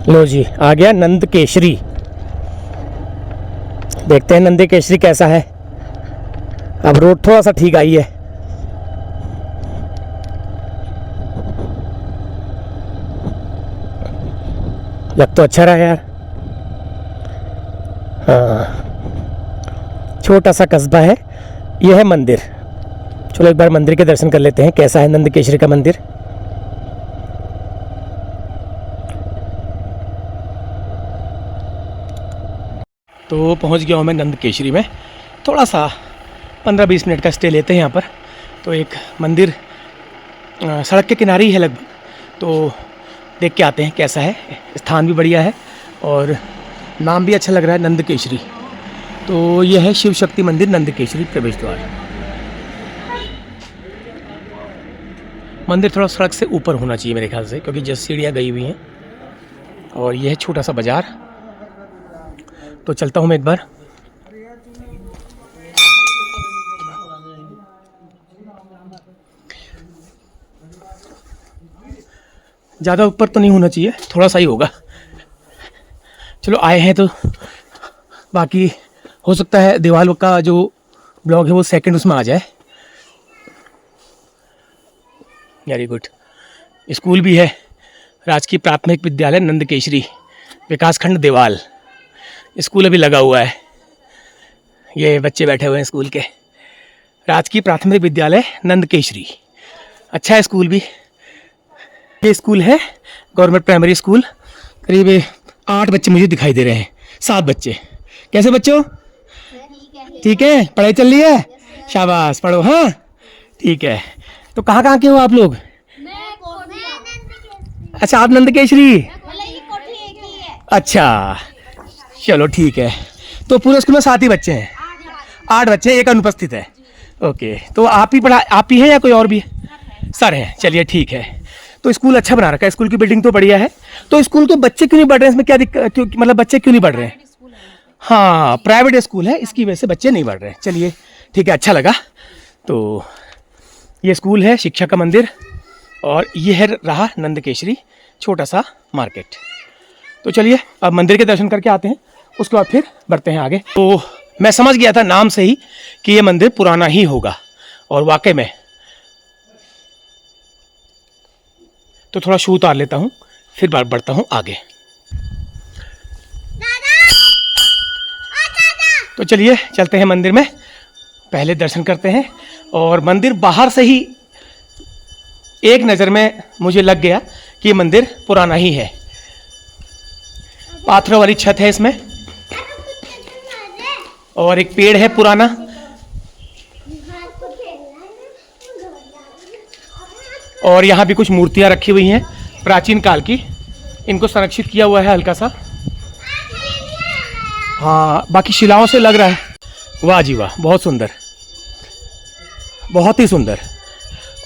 लो जी, आ गया नंद केशरी। देखते हैं नंद केशरी कैसा है। अब रोड थोड़ा सा ठीक आई है। लग तो अच्छा रहा यार। हाँ, छोटा सा कस्बा है। यह है मंदिर। चलो एक बार मंदिर के दर्शन कर लेते हैं, कैसा है नंद केशरी का मंदिर। तो पहुंच गया हूँ मैं नंद केशरी में। थोड़ा सा 15-20 मिनट का स्टे लेते हैं यहाँ पर। तो एक मंदिर सड़क के किनारे ही है लगभग, तो देख के आते हैं कैसा है। स्थान भी बढ़िया है और नाम भी अच्छा लग रहा है, नंद केशरी। तो यह है शिव शक्ति मंदिर नंद केशरी प्रवेश द्वार। मंदिर थोड़ा सड़क से ऊपर होना चाहिए मेरे ख्याल से, क्योंकि जैसे सीढ़ियाँ गई हुई हैं। और यह है छोटा सा बाज़ार। तो चलता हूँ मैं एक बार। ज़्यादा ऊपर तो नहीं होना चाहिए, थोड़ा सा ही होगा। चलो आए हैं तो, बाकी हो सकता है दीवाल का जो ब्लॉग है वो सेकंड उसमें आ जाए। Very good. स्कूल भी है, राजकीय प्राथमिक विद्यालय नंद केशरी, विकासखंड देवाल। स्कूल अभी लगा हुआ है। ये बच्चे बैठे हुए हैं स्कूल के। राजकीय प्राथमिक विद्यालय नंद केशरी, अच्छा है स्कूल भी। ये स्कूल है गवर्नमेंट प्राइमरी स्कूल। करीब 8 बच्चे मुझे दिखाई दे रहे हैं, 7 बच्चे। कैसे बच्चों? ठीक है, पढ़ाई चल रही है? शाबाश, पढ़ो। हाँ ठीक है। तो कहाँ के हो आप लोग? अच्छा, आप नंद केशरी। अच्छा चलो ठीक है। तो पूरे स्कूल में 7 ही बच्चे हैं? 8 बच्चे, एक अनुपस्थित है। ओके, तो आप ही हैं या कोई और भी है? सर हैं, चलिए ठीक है। तो स्कूल अच्छा बना रखा है, स्कूल की बिल्डिंग तो बढ़िया है। तो स्कूल के बच्चे क्यों नहीं बढ़ रहे हैं? इसमें क्या दिक्कत, मतलब बच्चे क्यों नहीं बढ़ रहे हैं? हाँ, प्राइवेट स्कूल है, इसकी वजह से बच्चे नहीं बढ़ रहे हैं। चलिए ठीक है, अच्छा लगा। तो ये स्कूल है, शिक्षा का मंदिर, और ये है रहा नंद केशरी छोटा सा मार्केट। तो चलिए अब मंदिर के दर्शन करके आते हैं, उसके बाद फिर बढ़ते हैं आगे। तो मैं समझ गया था नाम से ही कि ये मंदिर पुराना ही होगा, और वाकई में। तो थोड़ा शू उतार लेता हूँ, फिर बढ़ता हूँ आगे। तो चलिए चलते हैं मंदिर में, पहले दर्शन करते हैं। और मंदिर बाहर से ही एक नज़र में मुझे लग गया कि ये मंदिर पुराना ही है। पाथरों वाली छत है इसमें, और एक पेड़ है पुराना। और यहाँ भी कुछ मूर्तियाँ रखी हुई हैं प्राचीन काल की, इनको संरक्षित किया हुआ है हल्का सा। हाँ, बाकी शिलाओं से लग रहा है। वाह जी वाह, बहुत सुंदर, बहुत ही सुंदर।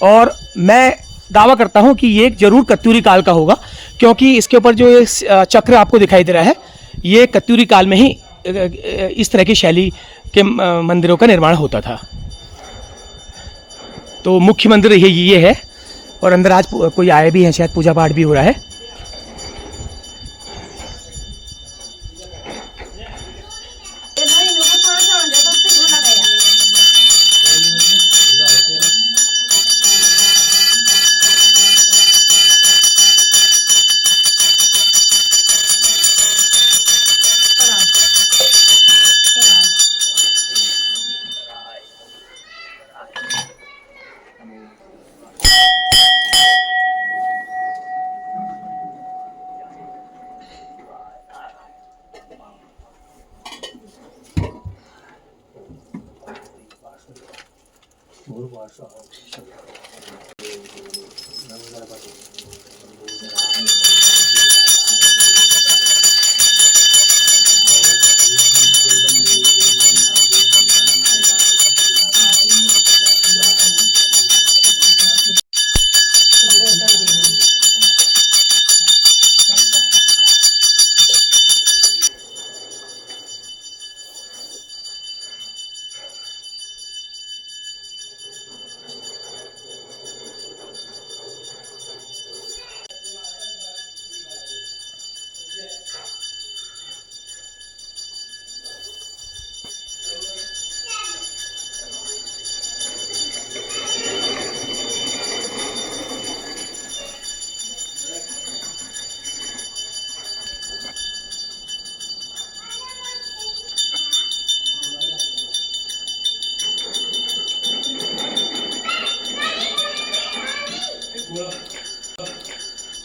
और मैं दावा करता हूँ कि ये जरूर कत्यूरी काल का होगा, क्योंकि इसके ऊपर जो ये चक्र आपको दिखाई दे रहा है, ये कत्यूरी काल में ही इस तरह की शैली के मंदिरों का निर्माण होता था। तो मुख्य मंदिर ये है, और अंदर आज कोई आए भी हैं, शायद पूजा पाठ भी हो रहा है।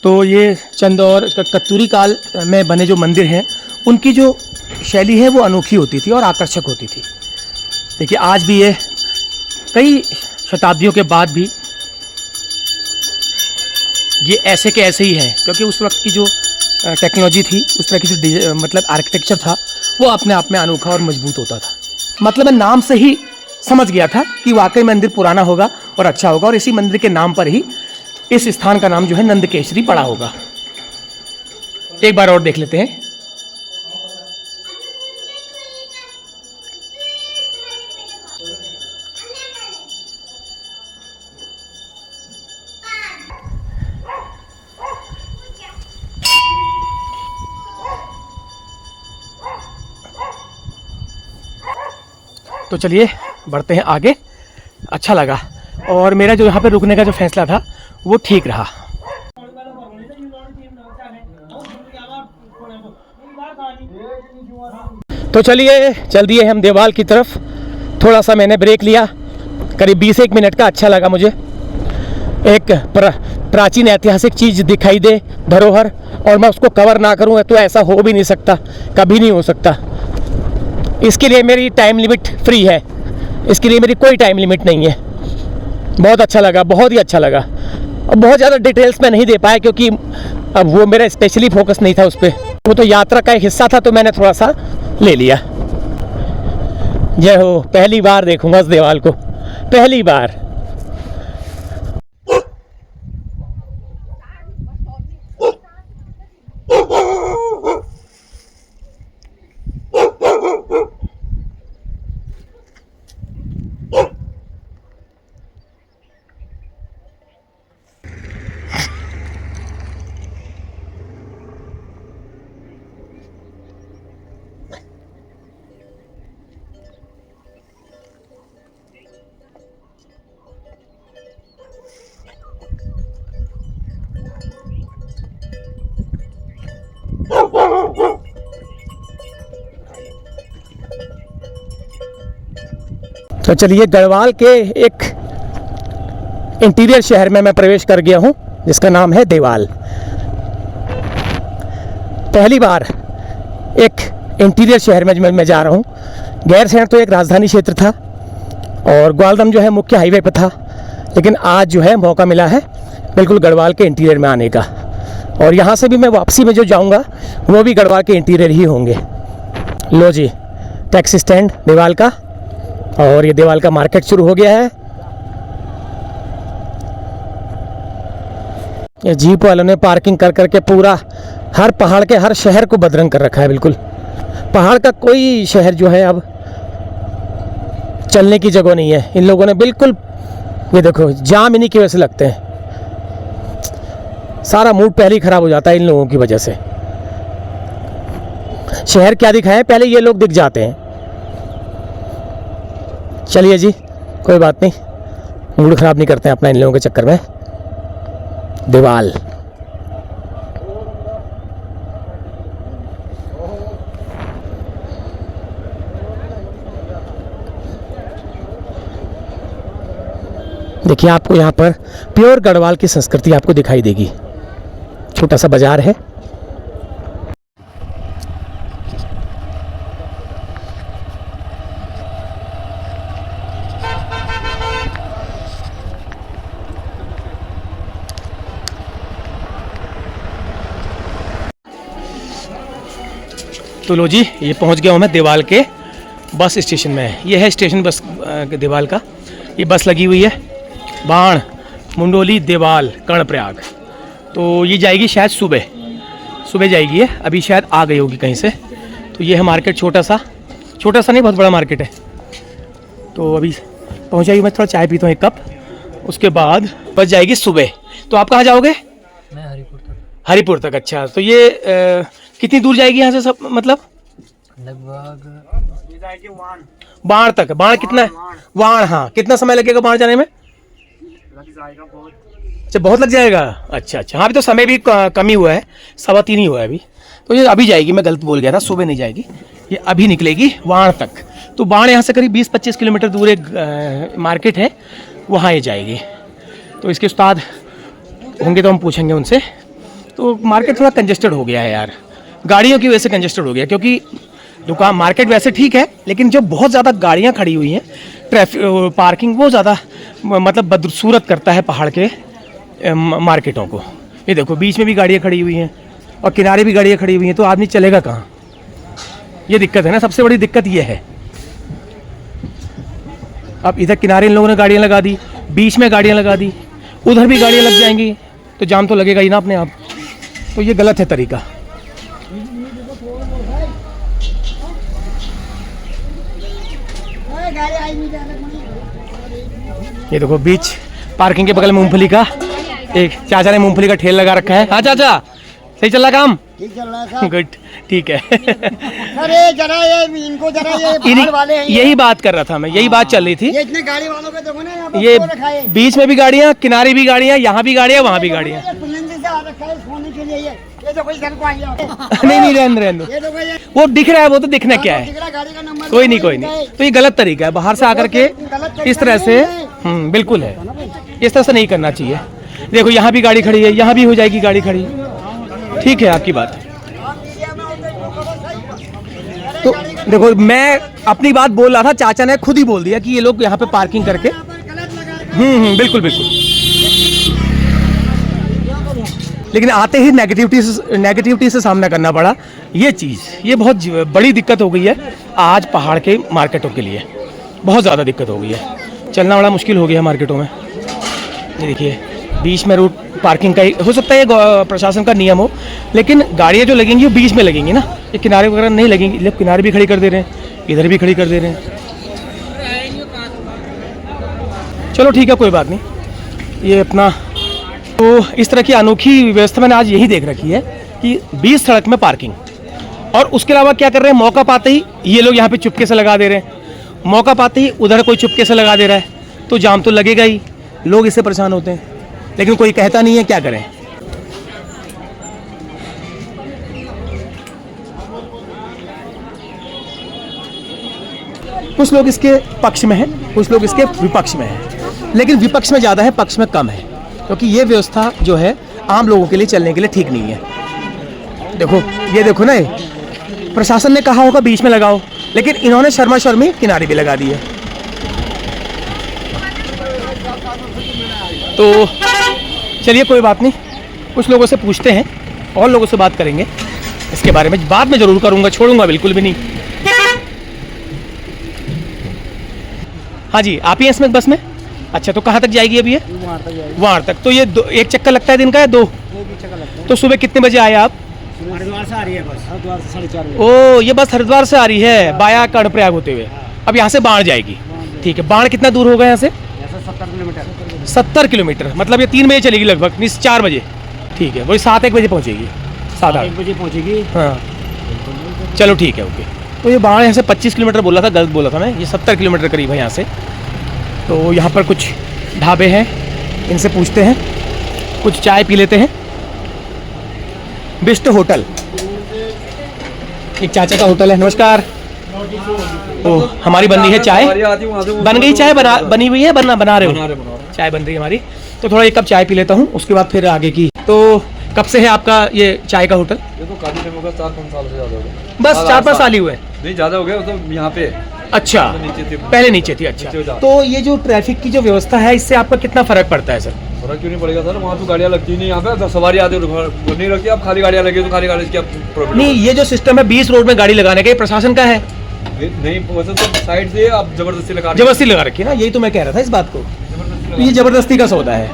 तो ये चंद और कत्यूरी काल में बने जो मंदिर हैं, उनकी जो शैली है वो अनोखी होती थी और आकर्षक होती थी। देखिए आज भी ये कई शताब्दियों के बाद भी ये ऐसे के ऐसे ही है, क्योंकि उस वक्त की जो टेक्नोलॉजी थी, उस तरह की जो मतलब आर्किटेक्चर था, वो अपने आप में अनोखा और मजबूत होता था। मतलब मैं नाम से ही समझ गया था कि वाकई मंदिर पुराना होगा और अच्छा होगा, और इसी मंदिर के नाम पर ही इस स्थान का नाम जो है नंदकेशरी पड़ा होगा। एक बार और देख लेते हैं। तो चलिए बढ़ते हैं आगे। अच्छा लगा, और मेरा जो यहाँ पे रुकने का जो फैसला था वो ठीक रहा। तो चलिए चल दिए हम देवाल की तरफ। थोड़ा सा मैंने ब्रेक लिया, करीब 20 मिनट का। अच्छा लगा मुझे, एक प्राचीन ऐतिहासिक चीज़ दिखाई दे, धरोहर, और मैं उसको कवर ना करूँ तो ऐसा हो भी नहीं सकता, कभी नहीं हो सकता। इसके लिए मेरी टाइम लिमिट फ्री है, इसके लिए मेरी कोई टाइम लिमिट नहीं है। बहुत अच्छा लगा, बहुत ही अच्छा लगा। अब बहुत ज़्यादा डिटेल्स में नहीं दे पाया, क्योंकि अब वो मेरा स्पेशली फोकस नहीं था उस पर, वो तो यात्रा का एक हिस्सा था, तो मैंने थोड़ा सा ले लिया। जय हो, पहली बार देखूंगा उस देवाल को, पहली बार। तो चलिए, गढ़वाल के एक इंटीरियर शहर में मैं प्रवेश कर गया हूँ जिसका नाम है देवाल। पहली बार एक इंटीरियर शहर में मैं जा रहा हूँ। गैरसैंण तो एक राजधानी क्षेत्र था और ग्वालदम जो है मुख्य हाईवे पर था, लेकिन आज जो है मौका मिला है बिल्कुल गढ़वाल के इंटीरियर में आने का। और यहाँ से भी मैं वापसी में जो जाऊँगा वो भी गढ़वाल के इंटीरियर ही होंगे। लो जी, टैक्सी स्टैंड देवाल का, और ये देवाल का मार्केट शुरू हो गया है। ये जीप वालों ने पार्किंग कर करके पूरा हर पहाड़ के हर शहर को बदरंग कर रखा है। बिल्कुल पहाड़ का कोई शहर जो है अब चलने की जगह नहीं है। इन लोगों ने बिल्कुल, ये देखो, जाम इन्हीं की वजह से लगते हैं। सारा मूड पहले ही खराब हो जाता है इन लोगों की वजह से। शहर क्या दिखाएं, पहले ये लोग दिख जाते हैं। चलिए जी, कोई बात नहीं, मूड खराब नहीं करते हैं अपना इन लोगों के चक्कर में। देवाल देखिए, आपको यहाँ पर प्योर गढ़वाल की संस्कृति आपको दिखाई देगी। छोटा सा बाजार है। तो लो जी, ये पहुँच गया हूँ मैं देवाल के बस स्टेशन में। ये है स्टेशन बस देवाल का। ये बस लगी हुई है बाण मुंडोली देवाल कर्णप्रयाग। तो ये जाएगी शायद सुबह जाएगी ये, अभी शायद आ गई होगी कहीं से। तो ये है मार्केट, छोटा सा नहीं, बहुत बड़ा मार्केट है। तो अभी पहुँच जाएगी, मैं थोड़ा चाय पीता हूँ एक कप, उसके बाद बस जाएगी सुबह। तो आप कहाँ जाओगे? मैं हरिपुर तक। अच्छा, तो ये कितनी दूर जाएगी यहाँ से सब, मतलब लगभग बाण तक? बाण कितना है? बाण, हाँ, कितना समय लगेगा बाण जाने में? अच्छा, बहुत लग जाएगा। अच्छा, हाँ, अभी तो समय भी कम ही हुआ है, 3:15 ही हुआ है अभी। तो ये अभी जाएगी, मैं गलत बोल गया था, सुबह नहीं जाएगी, ये अभी निकलेगी बाण तक। तो बाण यहाँ से करीब 20-25 किलोमीटर दूर एक मार्केट है, वहाँ ये जाएगी। तो इसके उस्ताद होंगे तो हम पूछेंगे उनसे। तो मार्केट थोड़ा कंजेस्टेड हो गया है यार, गाड़ियों की वजह से कंजेस्टेड हो गया, क्योंकि दुकान मार्केट वैसे ठीक है, लेकिन जो बहुत ज़्यादा गाड़ियाँ खड़ी हुई हैं, ट्रैफिक पार्किंग वो ज़्यादा मतलब बदसूरत करता है पहाड़ के मार्केटों को। ये देखो, बीच में भी गाड़ियाँ खड़ी हुई हैं और किनारे भी गाड़ियाँ खड़ी हुई हैं, तो आदमी चलेगा कहाँ? ये दिक्कत है ना, सबसे बड़ी दिक्कत ये है। अब इधर किनारे इन लोगों ने गाड़ियाँ लगा दी, बीच में गाड़ियाँ लगा दी, उधर भी गाड़ियाँ लग जाएंगी, तो जाम तो लगेगा ही ना अपने आप। तो ये गलत है तरीका। ये देखो, बीच पार्किंग के बगल में मूंगफली का एक चाचा ने मूंगफली का ठेल लगा रखा है। हाँ चाचा, सही चल रहा काम? ठीक चल रहा है। गुड, ठीक है। अरे जरा इनको पहाड़ वाले हैं, यही बात कर रहा था मैं, यही बात चल रही थी। ये इतने गाड़ी वालों के देखो ना, यहाँ पे ये क्यों रखा है? बीच में भी गाड़ियाँ, किनारे भी गाड़ियाँ, यहाँ भी गाड़ियाँ, वहाँ भी गाड़ियाँ। ये पुलिंदी से आ रखा है सोने के लिए। ये तो कोई घर को आई है। नहीं, रहने दो। ये देखो, ये वो दिख रहा है, वो तो दिखना क्या है, दिख रहा गाड़ी का नंबर। कोई नहीं। तो ये गलत तरीका है, बाहर से आकर के इस तरह से, बिल्कुल है, इस तरह से नहीं करना चाहिए। देखो, यहाँ भी गाड़ी खड़ी है, यहाँ भी हो जाएगी गाड़ी खड़ी। ठीक है आपकी बात। तो देखो, मैं अपनी बात बोल रहा था, चाचा ने खुद ही बोल दिया कि ये लोग यहाँ पे पार्किंग करके। बिल्कुल। लेकिन आते ही नेगेटिविटी से सामना करना पड़ा। ये बहुत बड़ी दिक्कत हो गई है आज पहाड़ के मार्केटों के लिए, बहुत ज़्यादा दिक्कत हो गई है। चलना बड़ा मुश्किल हो गया मार्केटों में। ये देखिए, बीच में रूट पार्किंग का हो सकता है, ये प्रशासन का नियम हो, लेकिन गाड़ियाँ जो लगेंगी वो बीच में लगेंगी ना, ये किनारे वगैरह नहीं लगेंगी। लोग किनारे भी खड़ी कर दे रहे हैं, इधर भी खड़ी कर दे रहे हैं। चलो ठीक है, कोई बात नहीं। ये अपना, तो इस तरह की अनोखी व्यवस्था मैंने आज यही देख रखी है कि 20 सड़क में पार्किंग। और उसके अलावा क्या कर रहे हैं, मौका पाते ही ये लोग यहाँ पे चुपके से लगा दे रहे हैं, मौका पाते ही उधर कोई चुपके से लगा दे रहा है, तो जाम तो लगेगा ही, लोग इससे परेशान होते हैं, लेकिन कोई कहता नहीं है, क्या करें। कुछ लोग इसके पक्ष में हैं, कुछ लोग इसके विपक्ष में हैं, लेकिन विपक्ष में ज़्यादा है, पक्ष में कम है, क्योंकि ये व्यवस्था जो है आम लोगों के लिए चलने के लिए ठीक नहीं है। देखो ये देखो ना, प्रशासन ने कहा होगा बीच में लगाओ, लेकिन इन्होंने शर्मा शर्मी किनारे भी लगा दी है। तो चलिए कोई बात नहीं, कुछ लोगों से पूछते हैं और लोगों से बात करेंगे इसके बारे में, बाद में ज़रूर करूँगा, छोड़ूंगा बिल्कुल भी नहीं। हाँ जी, आप ही हैं इसमें बस में? अच्छा, तो कहाँ तक जाएगी अभी ये? वहाँ तक। तो ये एक चक्कर लगता है दिन का या दो? तो सुबह कितने बजे आए आप? हरिद्वार से आ रही है बस, हरिद्वार से 4:30 बजे। ओ, ये बस हरिद्वार से आ रही है बाया कर्णप्रयाग होते हुए, अब यहाँ से बाढ़ जाएगी। ठीक है, बाढ़ कितना दूर होगा यहाँ से? 70 किलोमीटर। 70 किलोमीटर, मतलब ये 3 बजे चलेगी लगभग, मीन्स 4 बजे। ठीक है, वही 7-1 बजे पहुँचेगी, 7-8 बजे पहुँचेगी। हाँ चलो ठीक है, ओके। तो ये बाढ़ यहाँ से 25 किलोमीटर बोला था, गलत बोला था मैं, ये 70 किलोमीटर करीब है यहाँ से। तो यहाँ पर कुछ ढाबे हैं, इनसे पूछते हैं, कुछ चाय पी लेते हैं। बिस्ट होटल, एक चाचा का होटल है। नमस्कार। तो हमारी बन रही है चाय, बन गई चाय, बनी हुई है, बना रहे हो? चाय बन रही है हमारी, तो थोड़ा एक कप चाय पी लेता हूँ, उसके बाद फिर आगे की। तो कब से है आपका ये चाय का होटल? ये तो काफी टाइम हो गया, 4-5 साल से ज्यादा हो गया। बस 4-5 साल ही हुए? नहीं ज्यादा हो गया, तो यहाँ पे अच्छा, नीचे थी, पहले नीचे थी। अच्छा, नीचे तो ये जो ट्रैफिक की जो व्यवस्था है, इससे आपका कितना फर्क पड़ता है सर? फर्क क्यों नहीं पड़ेगा सर, वहाँ तो गाड़ियाँ लगती नहीं, यहाँ पे तो सवारी आती नहीं लगती, अब खाली गाड़ियाँ लगी तो खाली गाड़ी की प्रॉब्लम नहीं, ये जो सिस्टम है 20 रोड में गाड़ी लगाने का, ये प्रशासन का है? नहीं, वैसे तो साइड से आप जबरदस्ती लगा रखी है ना, यही तो मैं कह रहा था इस बात को, तो ये जबरदस्ती का सौदा है।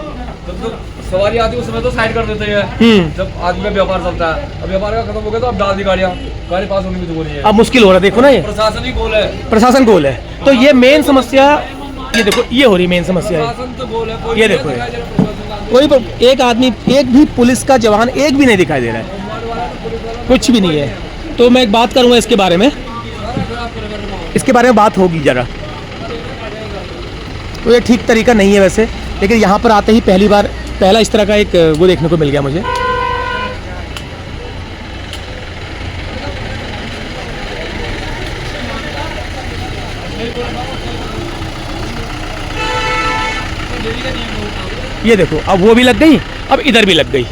तो सवारी आती है उस समय तो साइड कर देते हैं, जब आदमी का व्यापार चलता है। अब व्यापार का खत्म हो गया तो अब डाल दी गाड़ियाँ, गाड़ी पास होने की तो नहीं है, अब मुश्किल हो रहा है। देखो ना, ये प्रशासन ही गोल है, प्रशासन गोल है। तो ये मेन समस्या, ये देखो ये हो रही मेन समस्या है। प्रशासन तो गोल है। ये देखो, कोई एक आदमी, एक भी पुलिस का जवान एक भी नहीं दिखाई दे रहा है, कुछ भी नहीं है। तो मैं एक बात करूँगा इसके बारे में, इसके बारे में बात होगी ज़रा। तो ये ठीक तरीका नहीं है वैसे, लेकिन यहाँ पर आते ही पहला इस तरह का एक वो देखने को मिल गया मुझे। ये देखो, अब वो भी लग गई, अब इधर भी लग गई,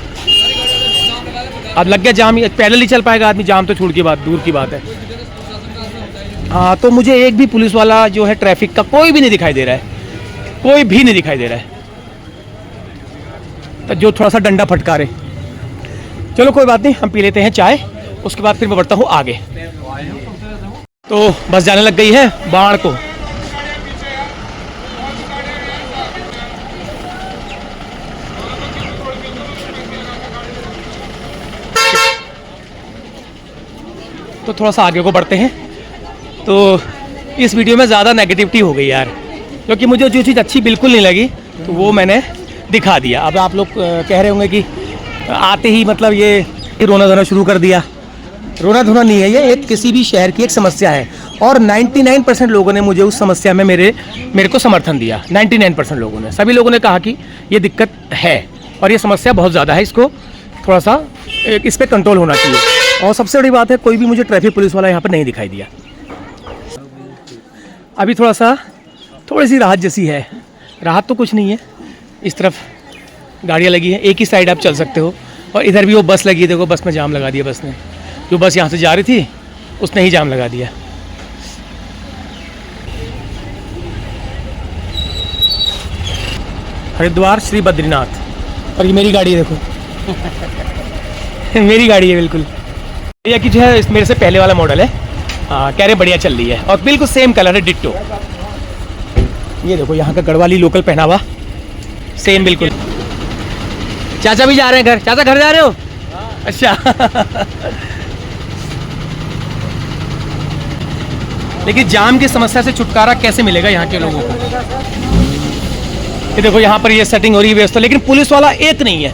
अब लग गया जाम। पैदल ही चल पाएगा आदमी, जाम तो छोड़ की बात, दूर की बात है। हाँ, तो मुझे एक भी पुलिस वाला जो है ट्रैफिक का कोई भी नहीं दिखाई दे रहा है, कोई भी नहीं दिखाई दे रहा है, तो जो थोड़ा सा डंडा फटकारे। चलो कोई बात नहीं, हम पी लेते हैं चाय, उसके बाद फिर मैं बढ़ता हूँ आगे। तो बस जाने लग गई है बाढ़ को। तो थोड़ा सा आगे को बढ़ते हैं। तो इस वीडियो में ज़्यादा नेगेटिविटी हो गई यार, क्योंकि मुझे जो चीज़ अच्छी बिल्कुल नहीं लगी तो वो मैंने दिखा दिया। अब आप लोग कह रहे होंगे कि आते ही मतलब ये रोना धोना शुरू कर दिया। रोना धोना नहीं है, ये एक किसी भी शहर की एक समस्या है, और 99% लोगों ने मुझे उस समस्या में मेरे को समर्थन दिया। 99% लोगों ने, सभी लोगों ने कहा कि ये दिक्कत है और ये समस्या बहुत ज़्यादा है, इसको थोड़ा सा इस पर कंट्रोल होना चाहिए। और सबसे बड़ी बात है, कोई भी मुझे ट्रैफिक पुलिस वाला यहाँ पर नहीं दिखाई दिया। अभी थोड़ी सी राहत जैसी है, राहत तो कुछ नहीं है। इस तरफ गाड़ियाँ लगी हैं, एक ही साइड आप चल सकते हो, और इधर भी वो बस लगी है, देखो बस में जाम लगा दिया। बस ने, जो बस यहाँ से जा रही थी उसने ही जाम लगा दिया। हरिद्वार श्री बद्रीनाथ, और ये मेरी गाड़ी है, देखो मेरी गाड़ी है बिल्कुल। भैया की जो है मेरे से पहले वाला मॉडल है, कह रहे बढ़िया चल रही है, और बिल्कुल सेम कलर है, डिट्टो। ये देखो यहाँ का गढ़वाली लोकल पहनावा सेम बिल्कुल। चाचा भी जा रहे हैं घर? चाचा घर जा रहे हो? अच्छा लेकिन जाम की समस्या से छुटकारा कैसे मिलेगा यहाँ के लोगों को? ये देखो यहाँ पर ये सेटिंग हो रही है व्यवस्था, लेकिन पुलिस वाला एक नहीं है,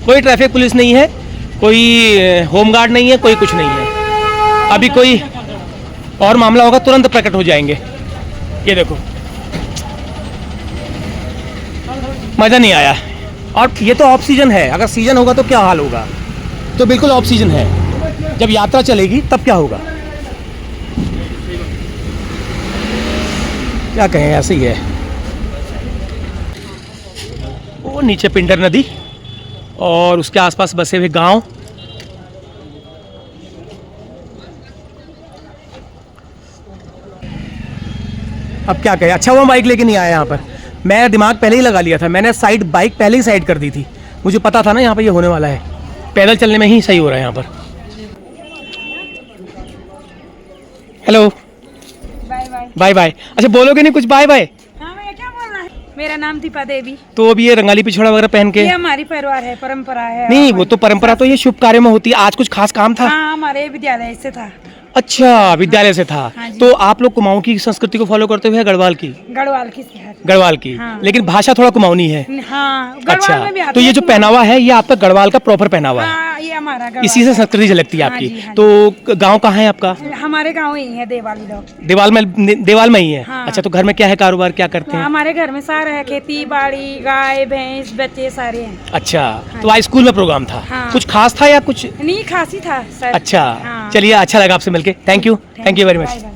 कोई ट्रैफिक पुलिस नहीं है, कोई होमगार्ड नहीं है, कोई कुछ नहीं है। अभी कोई और मामला होगा तुरंत प्रकट हो जाएंगे। ये देखो, मज़ा नहीं आया। और ये तो ऑफ सीजन है, अगर सीजन होगा तो क्या हाल होगा? तो बिल्कुल ऑफ सीजन है, जब यात्रा चलेगी तब क्या होगा? क्या कहें, ऐसे ही है। वो नीचे पिंडर नदी और उसके आसपास बसे हुए गांव। अब क्या कहें, अच्छा हुआ बाइक लेके नहीं आया यहाँ पर। मैं दिमाग पहले ही लगा लिया था, मैंने बाइक पहले ही साइड कर दी थी। मुझे पता था ना यहाँ पे ये होने वाला है। पैदल चलने में ही सही हो रहा है यहाँ पर। Hello, bye bye. Bye bye. अच्छा बोलोगे नहीं कुछ बाय बाय? हाँ भैया, क्या बोलना है? मेरा नाम दीपा देवी। तो अब ये रंगाली पिछोड़ा वगैरह पहन के, ये हमारी परिवार है, परंपरा है। नहीं वो तो परंपरा तो ये शुभ कार्य में होती है। आज कुछ खास काम था? हाँ, हमारे विद्यालय से था। अच्छा, विद्यालय से था। हाँ जी। तो आप लोग कुमाऊं की संस्कृति को फॉलो करते हुए गढ़वाल की? गढ़वाल की शहर। गढ़वाल की। हाँ। लेकिन भाषा थोड़ा कुमाऊनी है। हाँ, गढ़वाल में भी अच्छा, आते तो ये हैं जो कुमाऊं। पहनावा है ये आपका गढ़वाल का प्रॉपर पहनावा है? हाँ, ये हमारा गढ़वाल इसी से का। संस्कृति झलकती है हाँ आपकी। जी, हाँ तो गांव कहाँ है आपका? हमारे गाँव ही है, देवाली लोग। देवाल में ही है। हाँ। अच्छा, तो घर में क्या है, कारोबार क्या करते हैं? हमारे घर में सारा है, खेती बाड़ी, गाय भैंस बच्चे सारे हैं। अच्छा, तो आज स्कूल में प्रोग्राम था। हाँ। कुछ खास था या कुछ? नहीं, खासी था सर। अच्छा, हाँ। चलिए, अच्छा लगा आपसे मिलके। Thank you very much. Bye bye.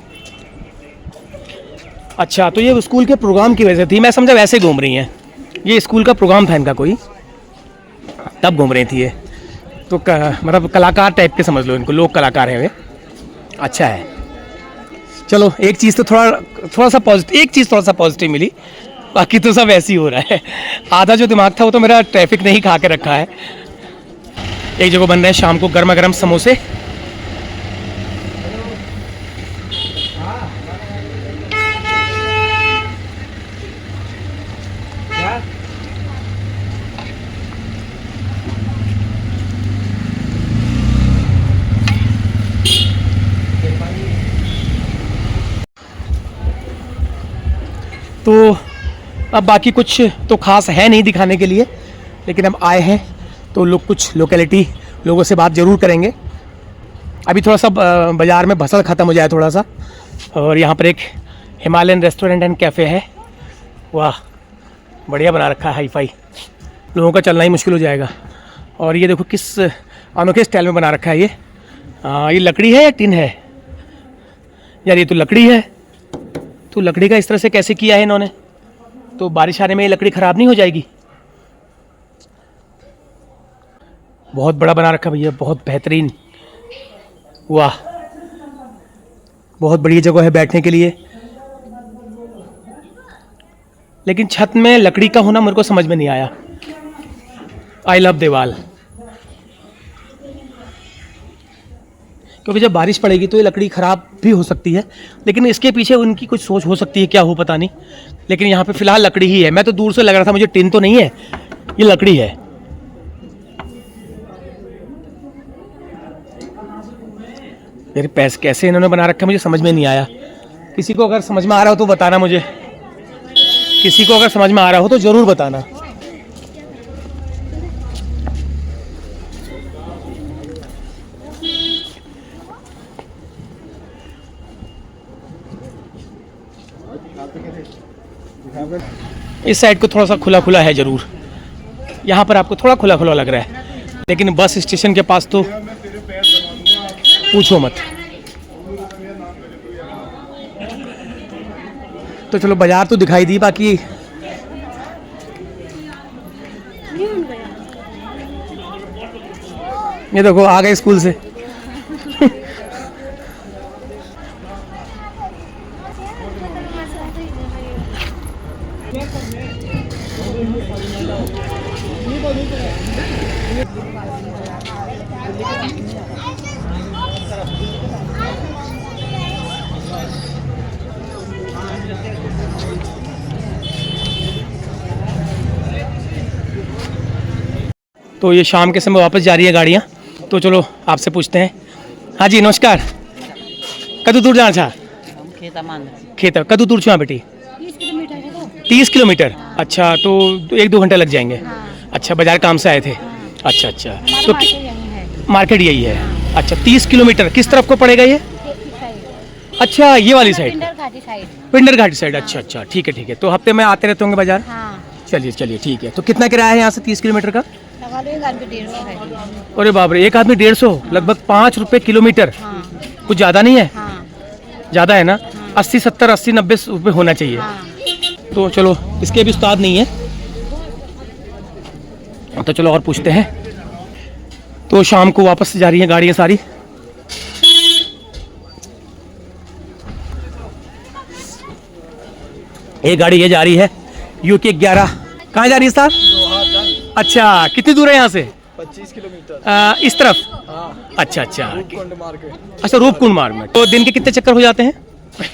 अच्छा, तो ये स्कूल के प्रोग्राम की वजह से थी। मैं समझा वैसे घूम रही हैं। ये स्कूल का प्रोग्राम था इनका कोई, तब घूम रही थी ये। तो मतलब कलाकार टाइप के समझ लो इनको, लोक कलाकार है वे। अच्छा है, चलो एक चीज़ तो थोड़ा सा पॉजिटिव मिली। बाकी तो सब ऐसे ही हो रहा है। आधा जो दिमाग था वो तो मेरा ट्रैफिक ने ही खा के रखा है। एक जगह बन रहे हैं शाम को गर्मा गर्म समोसे। तो अब बाकी कुछ तो खास है नहीं दिखाने के लिए, लेकिन अब आए हैं तो लोग कुछ लोकेलिटी लोगों से बात ज़रूर करेंगे। अभी थोड़ा सा बाज़ार में भसड़ ख़त्म हो जाए थोड़ा सा। और यहाँ पर एक हिमालयन रेस्टोरेंट एंड कैफ़े है। वाह, बढ़िया बना रखा है, हाई फाई। लोगों का चलना ही मुश्किल हो जाएगा। और ये देखो किस अनोखे स्टाइल में बना रखा है ये लकड़ी है या टिन है यार? ये तो लकड़ी है। तो लकड़ी का इस तरह से कैसे किया है इन्होंने? तो बारिश आने में ये लकड़ी ख़राब नहीं हो जाएगी? बहुत बड़ा बना रखा भैया, बहुत बेहतरीन। वाह, बहुत बढ़िया जगह है बैठने के लिए। लेकिन छत में लकड़ी का होना मेरे को समझ में नहीं आया। आई लव देवाल। क्योंकि जब बारिश पड़ेगी तो ये लकड़ी ख़राब भी हो सकती है, लेकिन इसके पीछे उनकी कुछ सोच हो सकती है, क्या हो पता नहीं। लेकिन यहाँ पे फ़िलहाल लकड़ी ही है। मैं तो दूर से लग रहा था मुझे टिन तो नहीं है, ये लकड़ी है। मेरे पैसे कैसे इन्होंने बना रखा मुझे समझ में नहीं आया। किसी को अगर समझ में आ रहा हो तो बताना मुझे। किसी को अगर समझ में आ रहा हो तो ज़रूर बताना। इस साइड को थोड़ा सा खुला खुला है ज़रूर। यहाँ पर आपको थोड़ा खुला खुला लग रहा है, लेकिन बस स्टेशन के पास तो पूछो मत। तो चलो बाजार तो दिखाई दी, बाकी ये देखो आ गए स्कूल से। तो ये शाम के समय वापस जा रही है गाड़ियाँ। तो चलो आपसे पूछते हैं। हाँ जी नमस्कार। कदू दूर जाना छा? खेत कदू दूर छुआ बेटी? 30 किलोमीटर। अच्छा, तो 1-2 घंटे लग जाएंगे। अच्छा, बाजार काम से आए थे? अच्छा अच्छा, तो मार्केट यही है। अच्छा, 30 किलोमीटर किस तरफ को पड़ेगा ये? अच्छा, ये वाली साइड, पिंडर घाटी साइड। अच्छा अच्छा, ठीक है ठीक है। तो हफ्ते में आते रहते होंगे बाजार? चलिए चलिए ठीक है। तो कितना किराया है यहाँ से 30 किलोमीटर का? अरे बाप रे, एक आदमी 150, लगभग 5 रुपये किलोमीटर। कुछ ज़्यादा नहीं है? ज़्यादा है ना? 80 70 80 90 रुपये होना चाहिए। तो चलो इसके भी उस्ताद नहीं है, तो चलो और पूछते हैं। तो शाम को वापस जा रही हैं गाड़ियाँ सारी। एक गाड़ी ये जा रही है यूके 11। कहाँ जा रही है साहब? अच्छा, कितनी दूर है यहाँ से? 25 किलोमीटर। इस तरफ? अच्छा अच्छा अच्छा, रूपकुंड मार्ग में। तो दिन के कितने चक्कर हो जाते हैं?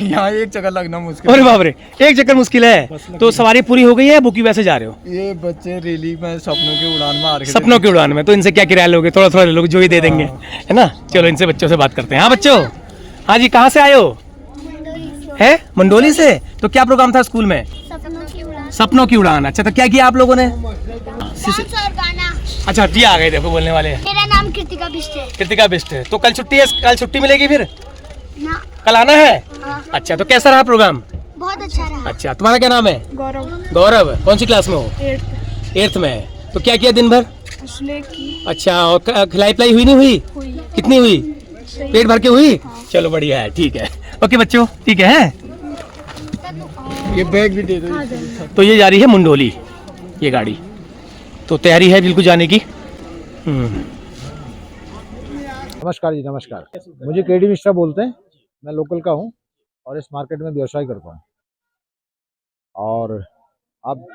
यहाँ एक चक्कर लगना मुश्किल। अरे बाप रे, एक चक्कर मुश्किल है। तो सवारी पूरी हो गई है, बुकी वैसे जा रहे हो? ये बच्चे रैली में सपनों की उड़ान में आ रहे। सपनों की उड़ान में? तो इनसे क्या किराया लोगे? थोड़ा थोड़ा लोग जो ही दे देंगे, है ना। चलो इनसे बच्चों से बात करते हैं। हाँ बच्चों, हाँ जी, कहाँ से आए हो? है मंडोली से। तो क्या प्रोग्राम था स्कूल में? सपनों की उड़ान। अच्छा, तो क्या किया आप लोगों ने? अच्छा जी, आ गए देखो बोलने वाले। मेरा नाम कृतिका बिष्ट है। कृतिका बिष्ट है। तो कल छुट्टी है? कल छुट्टी मिलेगी फिर? ना। कल आना है? हाँ। अच्छा, तो कैसा रहा प्रोग्राम? बहुत अच्छा रहा। अच्छा, तुम्हारा क्या नाम है? गौरव। गौरव। कौन सी क्लास में हो? 8th में है। तो क्या किया दिन भर? अच्छा, और खिलाई पिलाई हुई नहीं हुई? कितनी हुई? पेट भर के हुई? चलो बढ़िया है, ठीक है। ओके बच्चों, ठीक है। ये बैग भी दे दो। तो ये जा रही है मुंडोली ये गाड़ी, तो तैयारी है बिल्कुल जाने की। नमस्कार जी, नमस्कार। मुझे केडी मिश्रा बोलते हैं। मैं लोकल का हूँ और इस मार्केट में व्यवसाय करता हूँ। और आप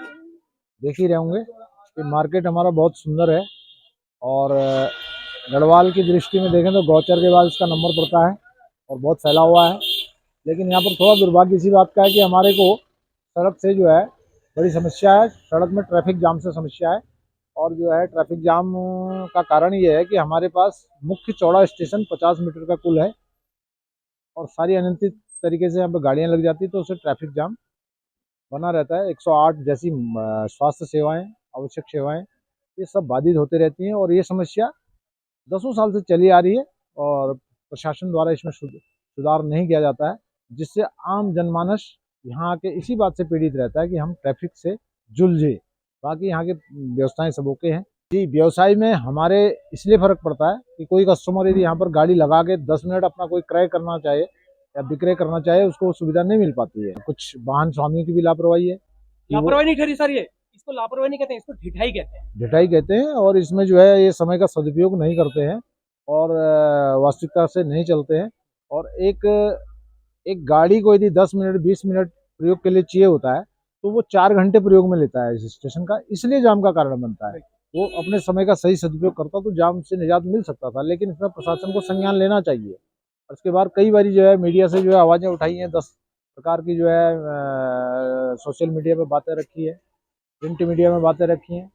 देख ही रहे होंगे कि मार्केट हमारा बहुत सुंदर है। और गढ़वाल की दृष्टि में देखें तो गौचर के बाद इसका नंबर पड़ता है और बहुत फैला हुआ है। लेकिन यहाँ पर थोड़ा दुर्भाग्य इसी बात का है कि हमारे को सड़क से जो है बड़ी समस्या है। सड़क में ट्रैफिक जाम से समस्या है। और जो है ट्रैफिक जाम का कारण ये है कि हमारे पास मुख्य चौड़ा स्टेशन 50 मीटर का कुल है और सारी अनियंत्रित तरीके से यहाँ पर गाड़ियाँ लग जाती, तो उससे ट्रैफिक जाम बना रहता है। 108 जैसी स्वास्थ्य सेवाएं, आवश्यक सेवाएं, ये सब बाधित होते रहती हैं। और ये समस्या 10 साल से चली आ रही है और प्रशासन द्वारा इसमें सुधार नहीं किया जाता है, जिससे आम जनमानस यहाँ के इसी बात से पीड़ित रहता है कि हम ट्रैफिक से जुलझे। बाकी यहाँ के व्यवस्थाएं सब ओके हैं जी। व्यवसाय में हमारे इसलिए फ़र्क पड़ता है कि कोई कस्टमर यदि यहाँ पर गाड़ी लगा के 10 मिनट अपना कोई क्रय करना चाहे या विक्रय करना चाहे, उसको सुविधा नहीं मिल पाती है। कुछ वाहन स्वामियों की भी लापरवाही है। लापरवाही नहीं ठहरी सर, ये इसको लापरवाही नहीं कहते हैं, इसको ढिठाई कहते हैं। ढिठाई कहते हैं। और इसमें जो है ये समय का सदुपयोग नहीं करते हैं और वास्तविकता से नहीं चलते हैं। और एक गाड़ी को यदि 10 मिनट 20 मिनट प्रयोग के लिए चाहिए होता है तो वो 4 घंटे प्रयोग में लेता है इस स्टेशन का, इसलिए जाम का कारण बनता है। वो अपने समय का सही सदुपयोग करता तो जाम से निजात मिल सकता था। लेकिन इसमें प्रशासन को संज्ञान लेना चाहिए। और उसके बाद कई बार जो है मीडिया से जो है आवाज़ें उठाई हैं, 10 प्रकार की जो है सोशल मीडिया पे बातें रखी है, प्रिंट मीडिया में बातें रखी हैं।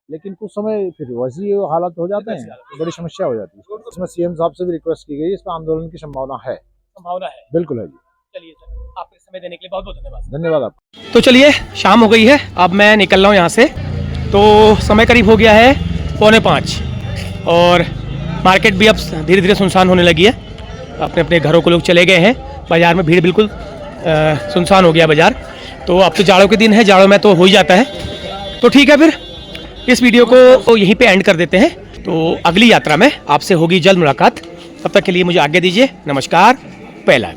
लेकिन कुछ समय फिर वैसी हालत हो जाते हैं, बड़ी समस्या हो जाती है। इसमें सीएम साहब से भी रिक्वेस्ट की गई, इसमें आंदोलन की संभावना है। बिल्कुल है जी। चलिए सर, आपके समय देने के लिए बहुत बहुत धन्यवाद। धन्यवाद आप। तो चलिए, शाम हो गई है, अब मैं निकल रहा हूँ यहाँ से। तो समय करीब हो गया है 4:45 और मार्केट भी अब धीरे धीरे सुनसान होने लगी है। अपने अपने घरों को लोग चले गए हैं। बाज़ार में भीड़ बिल्कुल सुनसान हो गया बाज़ार। तो अब तो जाड़ों के दिन है, जाड़ों में तो हो ही जाता है। तो ठीक है, फिर इस वीडियो को यहीं पे एंड कर देते हैं। तो अगली यात्रा में आपसे होगी जल्द मुलाकात। तब तक के लिए मुझे आज्ञा दीजिए। नमस्कार। पहला